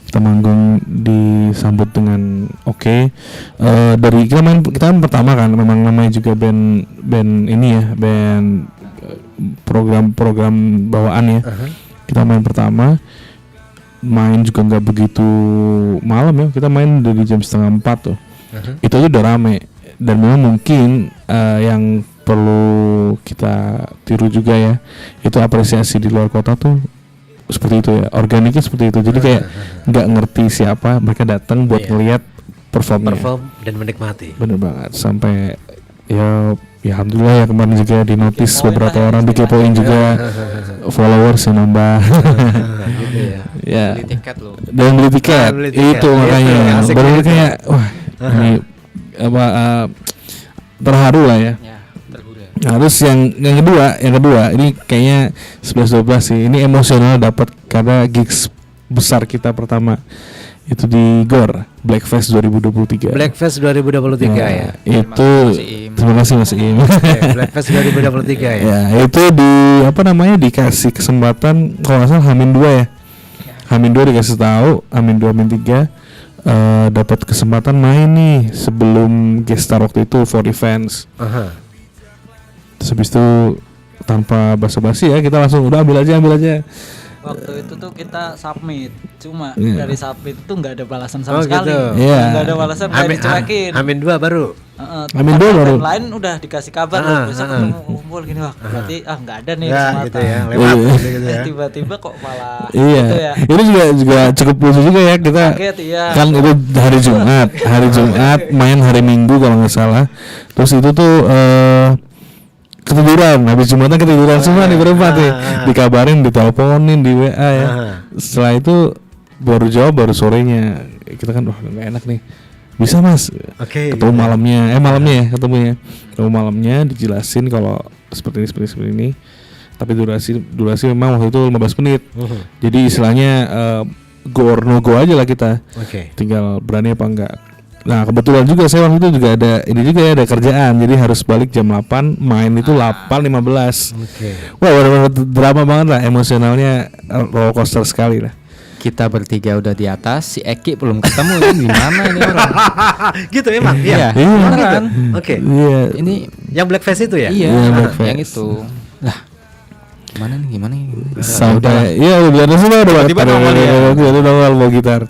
Kita manggung disambut dengan dari kita pertama kan, memang namanya juga band ini ya, band program bawaan ya. Kita main pertama, main juga nggak begitu malam ya, kita main dari jam 3:30 tuh. Itu aja udah rame, dan memang mungkin yang perlu kita tiru juga ya, itu apresiasi di luar kota tuh seperti itu ya, organiknya seperti itu. Jadi kayak nggak ngerti siapa, mereka datang buat ngelihat perform dan menikmati. Bener banget, sampai ya alhamdulillah ya kemarin juga di notice beberapa orang dikepoin juga, followers yang nambah. Gitu ya. Beli tiket loh. Dan beli tiket. Itu makanya baru kayak wah ini apa terharu lah ya. Nah, terus yang kedua ini kayaknya 11-12 sih. Ini emosional dapat karena gigs besar kita pertama itu di GOR Blackfest 2023. Blackfest 2023 ya. Itu terima kasih Mas Im. Blackfest 2023 ya. Ya, itu dikasih kesempatan kalau nggak salah H-2 ya. H-2 dikasih tahu, H-2 H-3 dapat kesempatan main nih sebelum guest star waktu itu for events. Terus habis itu tanpa basa-basi ya kita langsung udah ambil aja. Waktu itu tuh kita submit, cuma dari submit itu nggak ada balasan sama sekali. Gitu. Nggak ada balasan, kayak dicuekin. H-2 baru. H-2 baru. Lain udah dikasih kabar bisa ketemu kumpul gini, wah berarti nggak ada nih kesempatan. Gitu ya, lewat gitu ya. Tiba-tiba kok malah iya. gitu ya. Ini juga cukup lucu juga ya, kita kaget, iya. kan itu hari Jumat main hari Minggu kalau nggak salah. Terus itu tuh ketiduran, habis Jumatan ketiduran semua nih berempat nih, dikabarin, diteleponin di WA ya. Setelah itu baru jawab baru sorenya, kita kan wah nggak enak nih, bisa Mas, ketemu malamnya ya ketemunya, ketemu malamnya dijelasin kalau seperti ini, tapi durasi memang waktu itu 15 menit, jadi istilahnya go or no go aja lah kita, tinggal berani apa enggak. Nah kebetulan juga saya waktu itu juga ada kerjaan, jadi harus balik jam 8, main itu 8:15. Wah benar-benar drama banget lah, emosionalnya roller coaster sekali lah. Kita bertiga udah di atas, si Eki belum ketemu, ini gimana ini orang? Gitu emang? Iya. Beneran? Iya. Ini yang Blackfest itu ya? Iya, Blackfest. yang itu. Lah, gimana nih? Sampai iya udah ada semua udah tiba-tiba nongol ya. Nongol bawa gitar.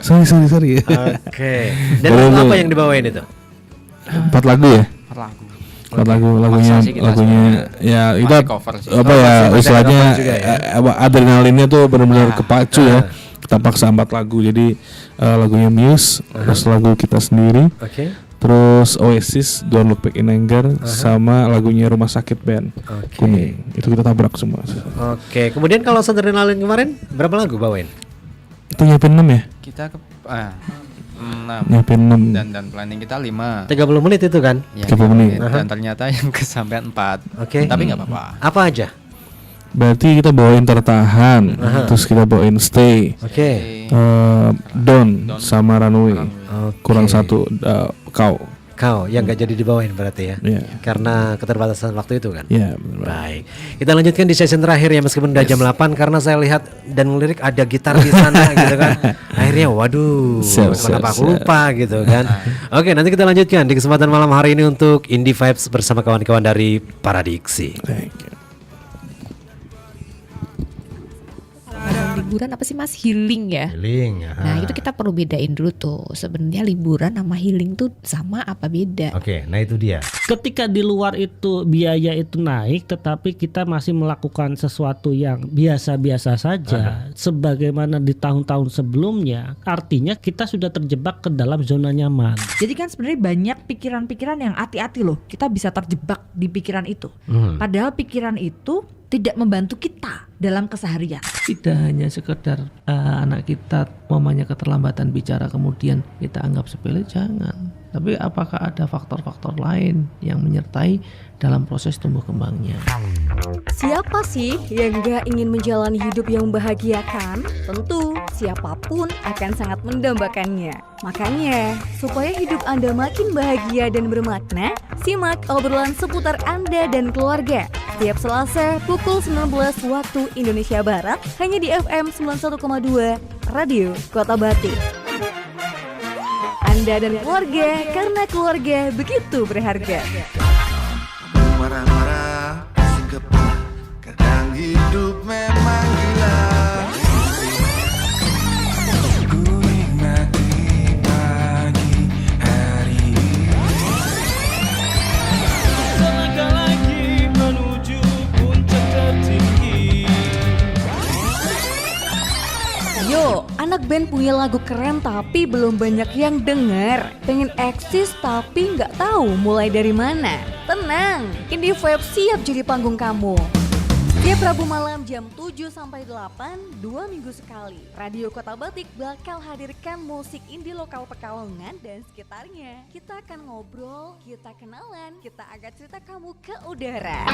Sorry. Oke. Dan lagu apa yang dibawain itu? 4 lagu ya. lagu. Lagunya Masa sih kita ya masih kita cover sih. apa ya Masih istilahnya cover juga ya. adrenalinnya tuh benar-benar Ya. kepacu ya. Kita paksa 4 lagu, jadi lagunya Muse, terus lagu kita sendiri, Oke. terus Oasis Don't Look Back in Anger, sama lagunya Rumah Sakit Band Oke. Kuning. Itu kita tabrak semua. Oke, kemudian kalau Adrenalin kemarin berapa lagu bawain? Itu nyiapin 6 ya? Kita 6 Nyiapin 6 dan planning kita 5. 30 menit itu kan? Ya, 30 menit. Dan ternyata yang kesampaian 4. Oke. Tapi nggak apa-apa. Apa aja? Berarti kita bawain Tertahan, terus kita bawain Stay, Oke. Don sama Runway. Kurang satu, Kau yang gak jadi dibawain berarti ya? Iya. Karena keterbatasan waktu itu kan? Iya. Baik. Kita lanjutkan di session terakhir ya, meskipun udah jam 8 karena saya lihat dan ngelirik ada gitar di sana gitu kan. Akhirnya waduh, kenapa aku lupa gitu kan. Oke, nanti kita lanjutkan di kesempatan malam hari ini untuk Indie Vibes bersama kawan-kawan dari Paradiksi. Liburan apa sih Mas? Healing ya. Healing. Nah itu kita perlu bedain dulu tuh. Sebenarnya liburan sama healing tuh sama apa beda? Oke, nah itu dia. Ketika di luar itu biaya itu naik, tetapi kita masih melakukan sesuatu yang biasa-biasa saja, sebagaimana di tahun-tahun sebelumnya, artinya kita sudah terjebak ke dalam zona nyaman. Jadi kan sebenarnya banyak pikiran-pikiran yang hati-hati loh. Kita bisa terjebak di pikiran itu. Padahal pikiran itu tidak membantu kita dalam keseharian. Tidak hanya sekedar anak kita mamanya keterlambatan bicara kemudian kita anggap sepele, jangan. Tapi apakah ada faktor-faktor lain yang menyertai dalam proses tumbuh kembangnya? Siapa sih yang gak ingin menjalani hidup yang membahagiakan? Tentu siapapun akan sangat mendambakannya. Makanya, supaya hidup Anda makin bahagia dan bermakna, simak obrolan seputar Anda dan keluarga setiap Selasa pukul 19 waktu Indonesia Barat hanya di FM 91,2 Radio Kota Batik. Anda dan keluarga, karena keluarga begitu berharga. Marah-marah, pusing kepala, kadang hidup memang gila. Ku nikmati pagi hari ini. Selangkah lagi menuju puncak tertinggi. Yo, anak band punya lagu keren tapi belum banyak yang denger. Pengen eksis tapi nggak tahu mulai dari mana. Tenang, Indie Vibes siap jadi panggung kamu. Tiap Rabu malam jam 7 sampai 8, 2 minggu sekali. Radio Kota Batik bakal hadirkan musik indie lokal Pekalongan dan sekitarnya. Kita akan ngobrol, kita kenalan, kita angkat cerita kamu ke udara.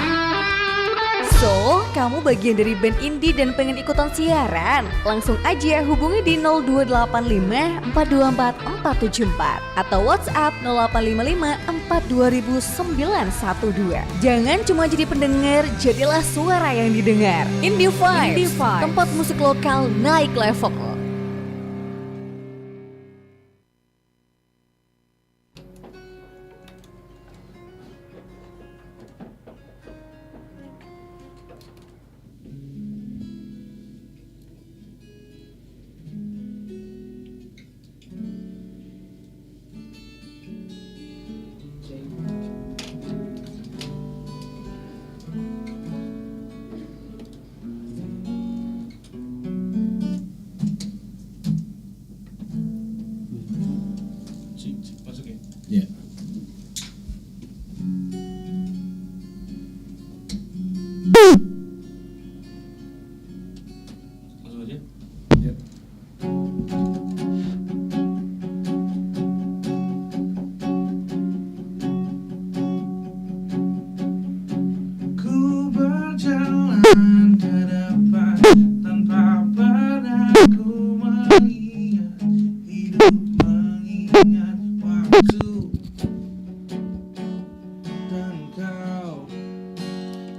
So, kamu bagian dari band indie dan pengen ikutan siaran? Langsung aja hubungi di 0285 424 474 atau WhatsApp 0855 4200912. Jangan cuma jadi pendengar, jadilah suara yang didengar. Indie Vibes, tempat musik lokal naik level. Ku berjalan ke depan tanpa pernah ku mengingat hidup, mengingat waktu dan kau.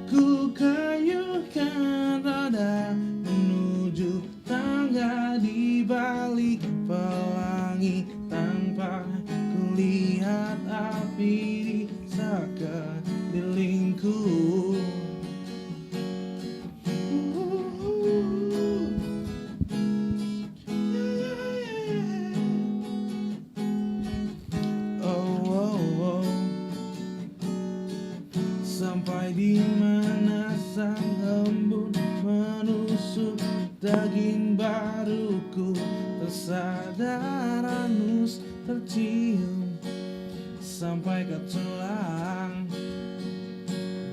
Ku kayuhkan roda menuju tangga di balik pelangi tanpa kulihat api di sekelilingku. Oh, oh, oh. sampai di mana sang embun menusuk daging baruku, tersadar anus tercium sampai ke tulang,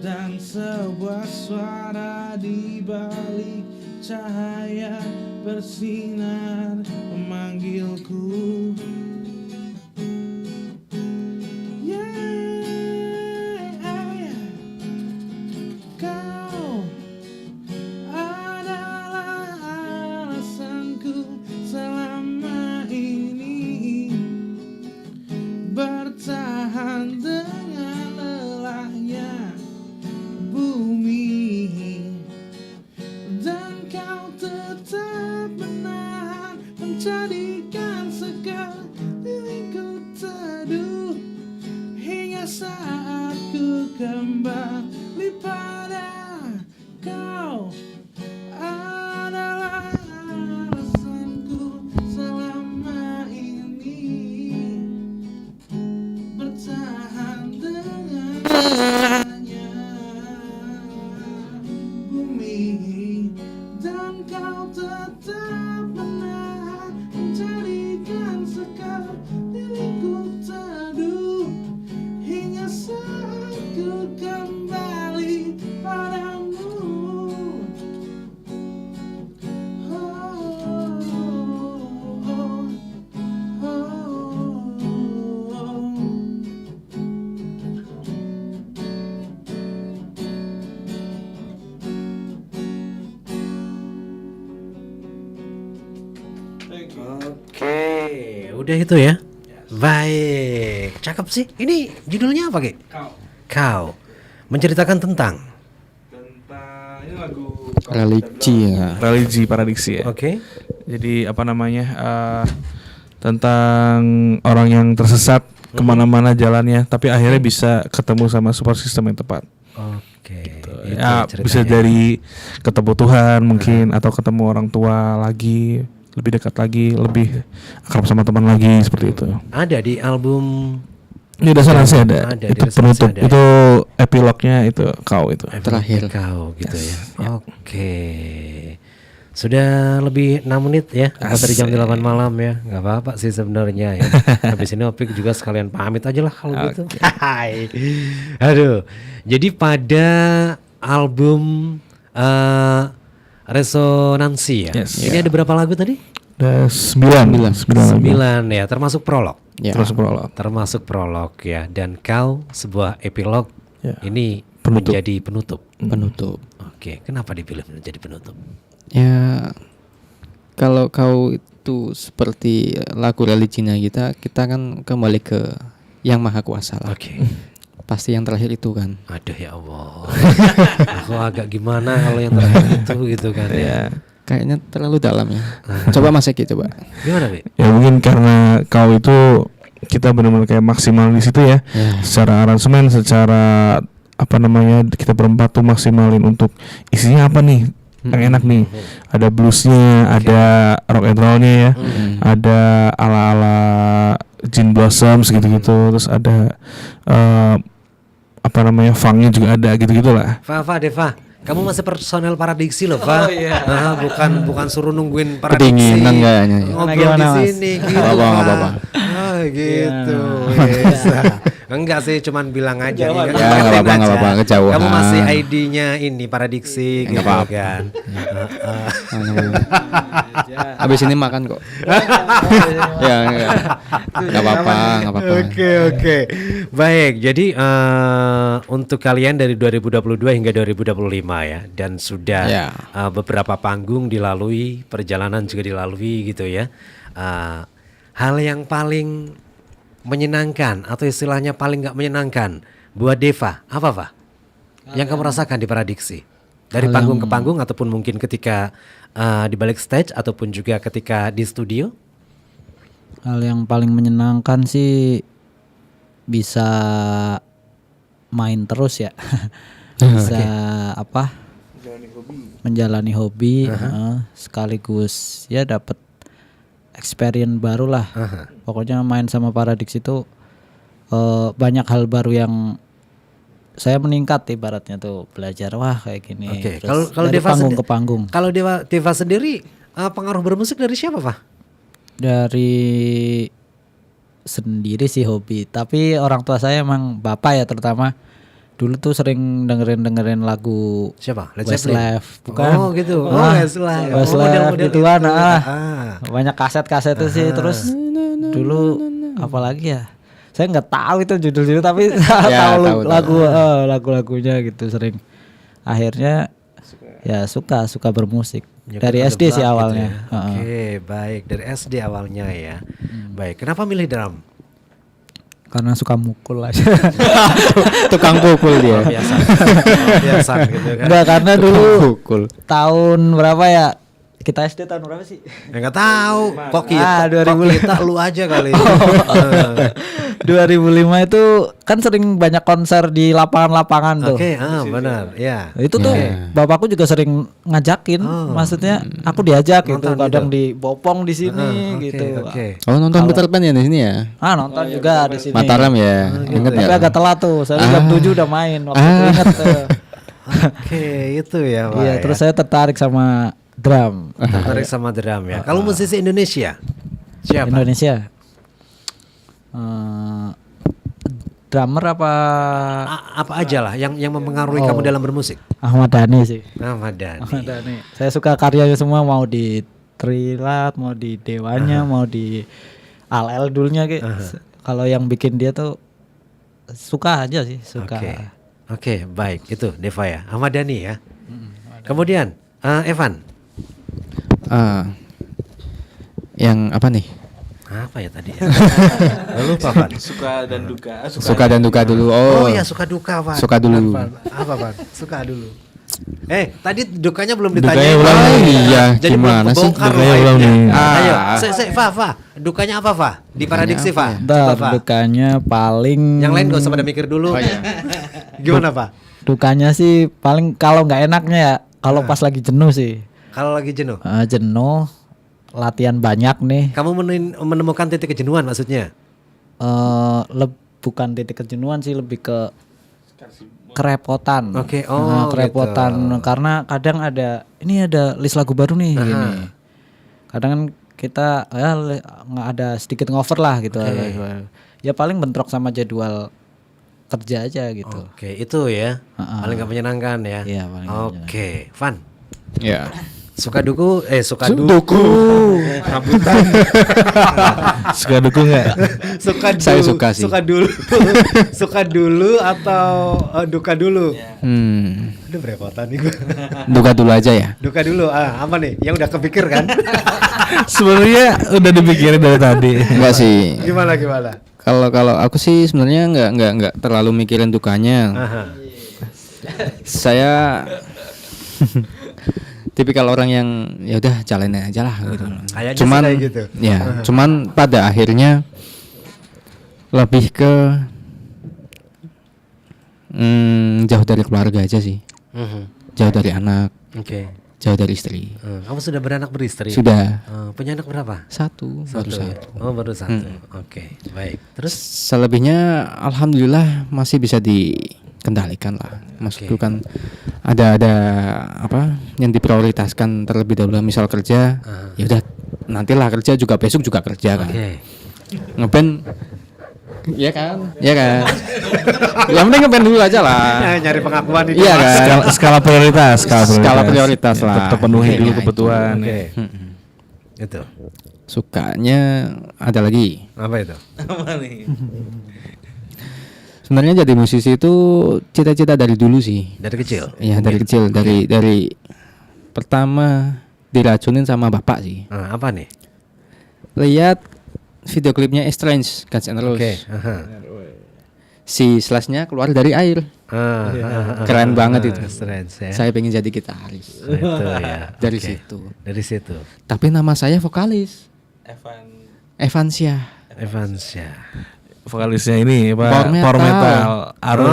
dan sebuah suara di balik cahaya bersinar memanggilku. Kau adalah alasanku selama ini bertahan dengan lelahnya bumi, dan kau tetap menahan, menjadikan sekelilingku teduh hingga saat ku kembali pada kau. Adalah alasanku selama ini bertahan dengan lelahnya bumi, dan kau tetap menahan, menjadikan sekelilingku teduh hingga saat ku kembali padamu. Oke, udah itu ya. Baik, cakep sih. Ini judulnya apa, Ki? Kau. Menceritakan tentang Ini lagu religi paradiksi ya. Oke. Jadi apa namanya, tentang orang yang tersesat kemana-mana jalannya, tapi akhirnya bisa ketemu sama support system yang tepat. Oke. Gitu. Ya bisa dari ketemu Tuhan mungkin, atau ketemu orang tua lagi, lebih dekat lagi, lebih akrab sama teman lagi, seperti itu. Ada di album. Ini dasar nasi ada. Di Itu Resonansi penutup. ada. Itu epilognya itu kau itu. Terakhir kau gitu ya. Oke. Sudah lebih 6 menit ya. Dari jam 8 malam ya. Gak apa-apa sih sebenarnya ya. Habis ini Opik juga sekalian pamit aja lah kalau gitu. Hai. Aduh. Jadi pada album Resonansi ya. Ini ada berapa lagu tadi? Ada 9 ya, termasuk prolog. Ya. Termasuk prolog ya. Dan kau sebuah epilog. Ya. Ini Penutup. menjadi penutup. Penutup. Oke, kenapa dipilih menjadi penutup? Ya, kalau kau itu seperti lagu religinya kita kan kembali ke Yang Maha Kuasa lah. Oke. Pasti yang terakhir itu kan. Aduh ya Allah. Aku agak gimana kalau yang terakhir itu gitu kan ya. Kayaknya terlalu dalam ya. Coba Mas Eki coba. Gimana, Bi? Ya mungkin karena kau itu kita benar-benar kayak maksimal di situ ya. Secara aransemen, secara apa namanya, kita berempat tuh maksimalin untuk isinya apa nih yang enak nih. Ada bluesnya, ada rock and rollnya ya, ada ala-ala Gin Blossoms gitu-gitu, terus ada apa namanya, funknya juga ada gitu-gitu lah. Deva, kamu masih personel paradiksi loh, Pak. Oh, iya. Bukan suruh nungguin paradiksi. Kedinginan kayaknya. Ngobrol di sini gitu. Nggak apa-apa. Gitu. Yes. Enggak sih, cuman bilang aja. Ya, nggak apa-apa, kejauhan. Kamu masih ID-nya ini paradiksi gitu kan. Habis ini makan kok. Ya, nggak apa-apa. Oke. Baik, jadi untuk kalian dari 2022 hingga 2025 ya, dan sudah beberapa panggung dilalui, perjalanan juga dilalui gitu ya. Hal yang paling menyenangkan atau istilahnya paling nggak menyenangkan buat Deva apa, Pak? Yang kamu rasakan di paradiksi dari panggung ke panggung, ataupun mungkin ketika di balik stage, ataupun juga ketika di studio? Hal yang paling menyenangkan sih bisa main terus ya. Bisa menjalani hobi, sekaligus ya dapat experience baru lah. Pokoknya main sama Paradiksi itu banyak hal baru yang saya meningkat ibaratnya tuh belajar wah kayak gini. Oke, Terus kalau dari Deva panggung sendi- ke panggung. Kalau Deva sendiri pengaruh bermusik dari siapa, Pak? Dari sendiri sih hobi, tapi orang tua saya emang bapak ya terutama dulu tuh sering dengerin lagu siapa? Led Westlife, Zeppelin? bukan? Oh gitu. Oh, Ah, Westlife. Westlife gituan, itu. banyak kaset-kaset itu sih. Terus dulu apalagi ya? Saya nggak tahu itu judul-judul tapi tahu lagu-lagunya gitu sering. Akhirnya ya suka bermusik. Dari Nyuka SD sih ngeblak awalnya. gitu ya. Oke, baik, dari SD awalnya ya. Baik, kenapa milih drum? Karena suka mukul aja. Tukang pukul dia. Biasa gitu kan. Enggak, karena dulu pukul. tahun berapa ya? Kita SD tahun berapa sih? Enggak tahu. Kok Ah, kita, 2005. lu aja kali. 2005 itu kan sering banyak konser di lapangan-lapangan tuh. Oke, benar. Ya. Itu tuh bapakku juga sering ngajakin, maksudnya aku diajak gitu, Nonton kadang gitu. di Bopong di sini gitu. Oke. Oh, nonton Peter Pan ya di sini ya? Nonton juga di sini. Mataram ya. Ingat Tapi nggak? agak telat tuh. Saya jam 7 udah main waktu itu inget tuh. Oke, itu ya, Pak. Iya, terus saya tertarik sama drum. tertarik sama drum ya. Kalau musisi Indonesia siapa? Indonesia. Drummer apa Apa aja lah yang mempengaruhi Oh. kamu dalam bermusik? Ahmad Dhani sih. Ahmad Dhani. Ahmad Dhani. Saya suka karyanya semua, mau di Trilat, mau di Dewanya, mau di Al dulunya kayak. Kalau yang bikin dia tuh suka aja sih, suka. Oke, baik. Itu Deva ya. Ahmad Dhani ya. Kemudian Evan. Yang apa nih? Apa ya tadi? Lupa, Pak. Suka dan duka. Suka dan duka dulu. Oh, ya suka duka, Pak. Suka dulu. Apa, Pak? Suka dulu. Tadi dukanya belum Dukanya ditanya. belum. Iya, Jadi gimana belum sih? kebongkar Dukanya loh belum aibnya. nih. Ayo, Fa. Dukanya apa, Fa? Di Paradiksi, Fa. Bentar, Fa. dukanya paling Yang lain gak usah pada mikir dulu. Gimana, Pak? Dukanya sih paling kalau nggak enaknya ya kalau pas lagi jenuh sih. Kalau lagi jenuh. Jenuh, latihan banyak nih. Kamu menemukan titik kejenuhan maksudnya? Bukan titik kejenuhan sih, lebih ke kerepotan. Oke, kerepotan gitu. karena kadang ada list lagu baru nih gini. Kadang kan kita nggak ada sedikit ngover lah gitu. Ya paling bentrok sama jadwal kerja aja gitu. Oke, itu ya. Paling gak menyenangkan ya. Iya, paling gak Oke, Van. Ya. Suka duku, suka Duku. Rambutan. Suka duku nggak? Saya suka sih. Suka dulu atau duka dulu? Udah berepotan nih gue. Duka dulu aja ya. Duka dulu. Apa nih? Yang udah kepikir kan? Sebenarnya udah dipikirin dari tadi. Enggak sih. Gimana? Kalau aku sih sebenarnya nggak terlalu mikirin dukanya. Saya tipikal orang yang ya udah jalanin aja lah gitu. Kayaknya Cuman sih kayak gitu. ya, cuman pada akhirnya lebih ke jauh dari keluarga aja sih. Jauh dari anak. Oke. Jauh dari istri. Kamu sudah beranak beristri? Sudah. Punya anak berapa? Baru satu. Oh, baru satu. Oke, baik. Terus selebihnya alhamdulillah masih bisa dikendalikan lah. Maksudku kan ada apa yang diprioritaskan terlebih dahulu, misal kerja, ya udah nantilah kerja, juga besok juga kerja kan. Ngeband Iya kan? Yang penting ngeband dulu aja lah. Nyari pengakuan itu. Iya kan? Skala prioritas lah. Terpenuhi dulu kebutuhan. Itu. Sukanya ada lagi. Apa itu? Apa nih? Sebenarnya jadi musisi itu cita-cita dari dulu sih. Dari kecil. Iya, dari kecil, dari pertama diracunin sama bapak sih. Apa nih? Lihat video klipnya Strange Guns N' Roses. Si Slash-nya keluar dari air. Keren banget itu. Strange, ya. Saya pengen jadi gitaris. Itu ya. Dari Oke. situ. Dari situ. Tapi nama saya vokalis. Evansyah. Vokalisnya ini Power Power Metal. Arul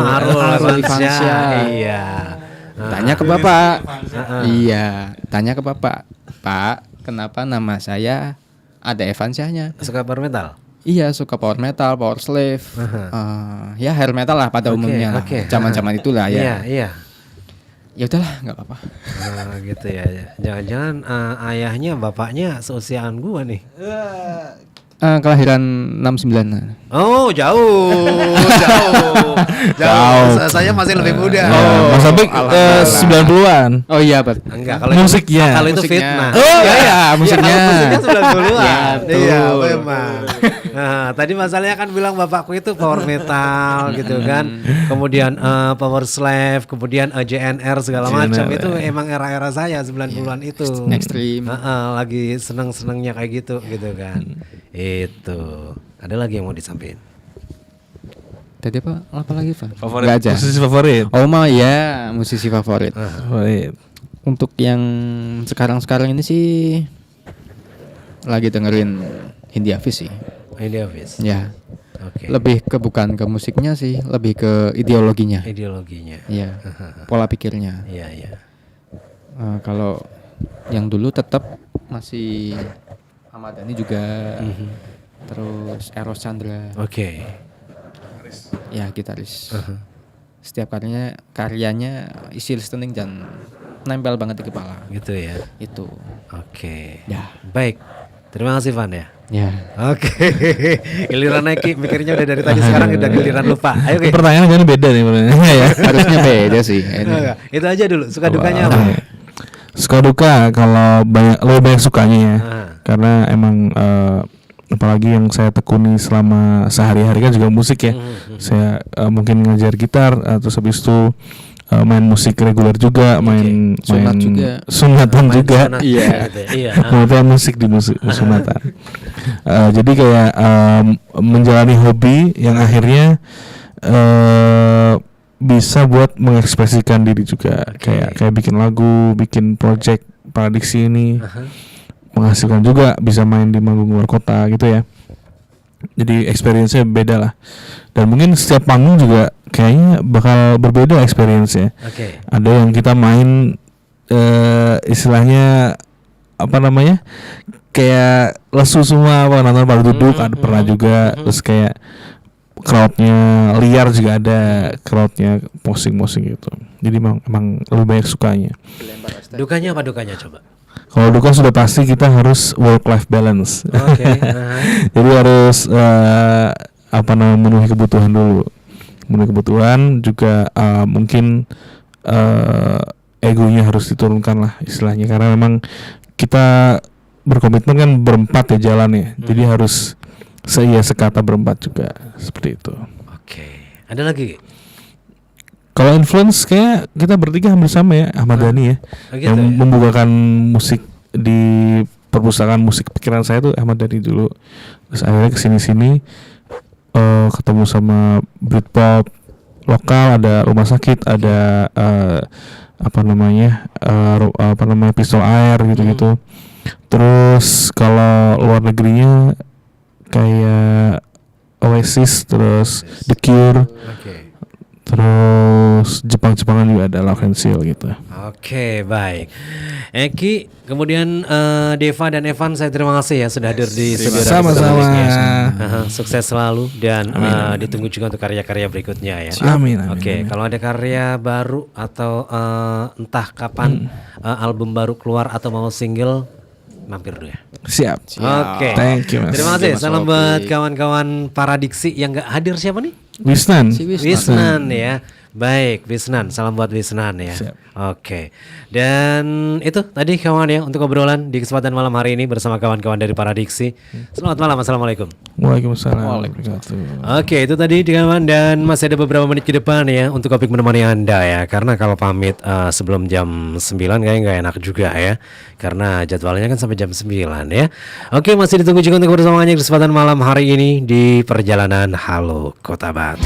Evansyah. Iya. Tanya ke bapak. Iya, tanya ke bapak. Pak, kenapa nama saya ada Evansyahnya? Suka power metal? Iya, suka power metal, power slave, ya hair metal lah pada umumnya. Zaman-zaman itulah ya. Iya. Ya udahlah, nggak apa-apa. Gitu ya. Jangan-jangan ayahnya, bapaknya seusiaan gua nih. Kelahiran 69. Oh, jauh. Saya masih lebih muda. Mas Abik 90-an. Oh iya, Pak. Enggak, kalau musiknya. Kalau itu fitnah. Oh iya, musiknya. Musiknya 90-an. Ya, Iya, memang. Nah, tadi masalahnya kan bilang bapakku itu power metal gitu kan. Kemudian power slave, kemudian JNR segala macam. Itu emang era-era saya 90-an itu. Ekstrim. Lagi seneng-senengnya kayak gitu kan. Itu. Ada lagi yang mau disampaikan? Tadi apa lagi, Pak? Favorit. Nggak aja. Musisi favorit. Oh ya, musisi favorit. Favorit. Untuk yang sekarang ini sih lagi dengerin Indi Hafiz sih. Indi Hafiz. Ya. Oke. Lebih ke bukan ke musiknya sih, lebih ke ideologinya. Ideologinya. Iya. Pola pikirnya. Iya. Kalau yang dulu tetap masih Ahmad Dhani juga, terus Eros Chandra. Oke. Ya, gitaris. Setiap karyanya isi listening dan nempel banget di kepala. Gitu ya. Itu. Oke. Ya. Baik. Terima kasih Van ya. Ya. Oke. Giliran Eki mikirnya udah dari tadi, sekarang udah giliran lupa. Ayo Ki. Pertanyaannya beda nih pertanyaannya ya. Harusnya beda sih. Itu aja dulu. Suka dukanya apa? Suka duka kalau lebih banyak sukanya ya. Karena emang apalagi yang saya tekuni selama sehari-hari kan juga musik ya. Saya mungkin ngajar gitar, terus habis itu main musik reguler juga, main Sunat juga. Sunatan juga. Iya. Kemudian musik di sunatan. Jadi kayak menjalani hobi yang akhirnya bisa buat mengekspresikan diri juga. Kayak bikin lagu, bikin project Paradiksi ini. Menghasilkan juga, bisa main di manggung luar kota gitu ya. Jadi experience-nya beda lah. Dan mungkin setiap panggung juga kayaknya bakal berbeda experience-nya. Ada yang kita main istilahnya apa namanya, kayak lesu semua, nonton baru duduk, ada pernah juga. Terus kayak crowd-nya liar juga ada, crowd-nya posing-posing gitu. Jadi emang lebih banyak sukanya. Dukanya apa dukanya coba? Kalau duka sudah pasti kita harus work life balance. Jadi harus memenuhi kebutuhan dulu. Memenuhi kebutuhan juga mungkin egonya harus diturunkan lah istilahnya, karena memang kita berkomitmen kan berempat ya jalannya. Jadi harus sekata berempat juga seperti itu. Ada lagi? Kalau influence kayak kita bertiga hampir sama ya, Ahmad Dhani ya. Yang membukakan musik di perpustakaan musik pikiran saya tuh Ahmad Dhani dulu. Terus akhirnya kesini ketemu sama Britpop lokal, ada rumah sakit, ada Pistol Air gitu-gitu. Terus kalau luar negerinya kayak Oasis, terus The Cure. Terus Jepang-Jepangan juga ada Laurensil gitu. Oke, baik. Eki, kemudian Deva dan Evan, saya terima kasih ya sudah hadir di studio. Sama-sama. Sukses selalu dan ditunggu juga untuk karya-karya berikutnya ya. Amin. Oke, kalau ada karya baru atau entah kapan album baru keluar atau mau single, mampir dulu ya. Siap. Oke. Thank you, Mas. Terima kasih. Salam buat kawan-kawan Paradiksi yang gak hadir, siapa nih? Wisnan. Wisnan ya. Baik, Wisnan. Salam buat Wisnan ya. Siap. Oke. Dan itu tadi kawan ya untuk obrolan di kesempatan malam hari ini bersama kawan-kawan dari Paradiksi. Selamat malam. Assalamualaikum. Waalaikumsalam. Oke, itu tadi kawan, dan masih ada beberapa menit ke depan ya untuk Opik menemani Anda ya. Karena kalau pamit sebelum jam 9 kayaknya nggak enak juga ya. Karena jadwalnya kan sampai jam 9 ya. Oke, masih ditunggu juga untuk bersama di kesempatan malam hari ini di perjalanan Halo Kota Batu.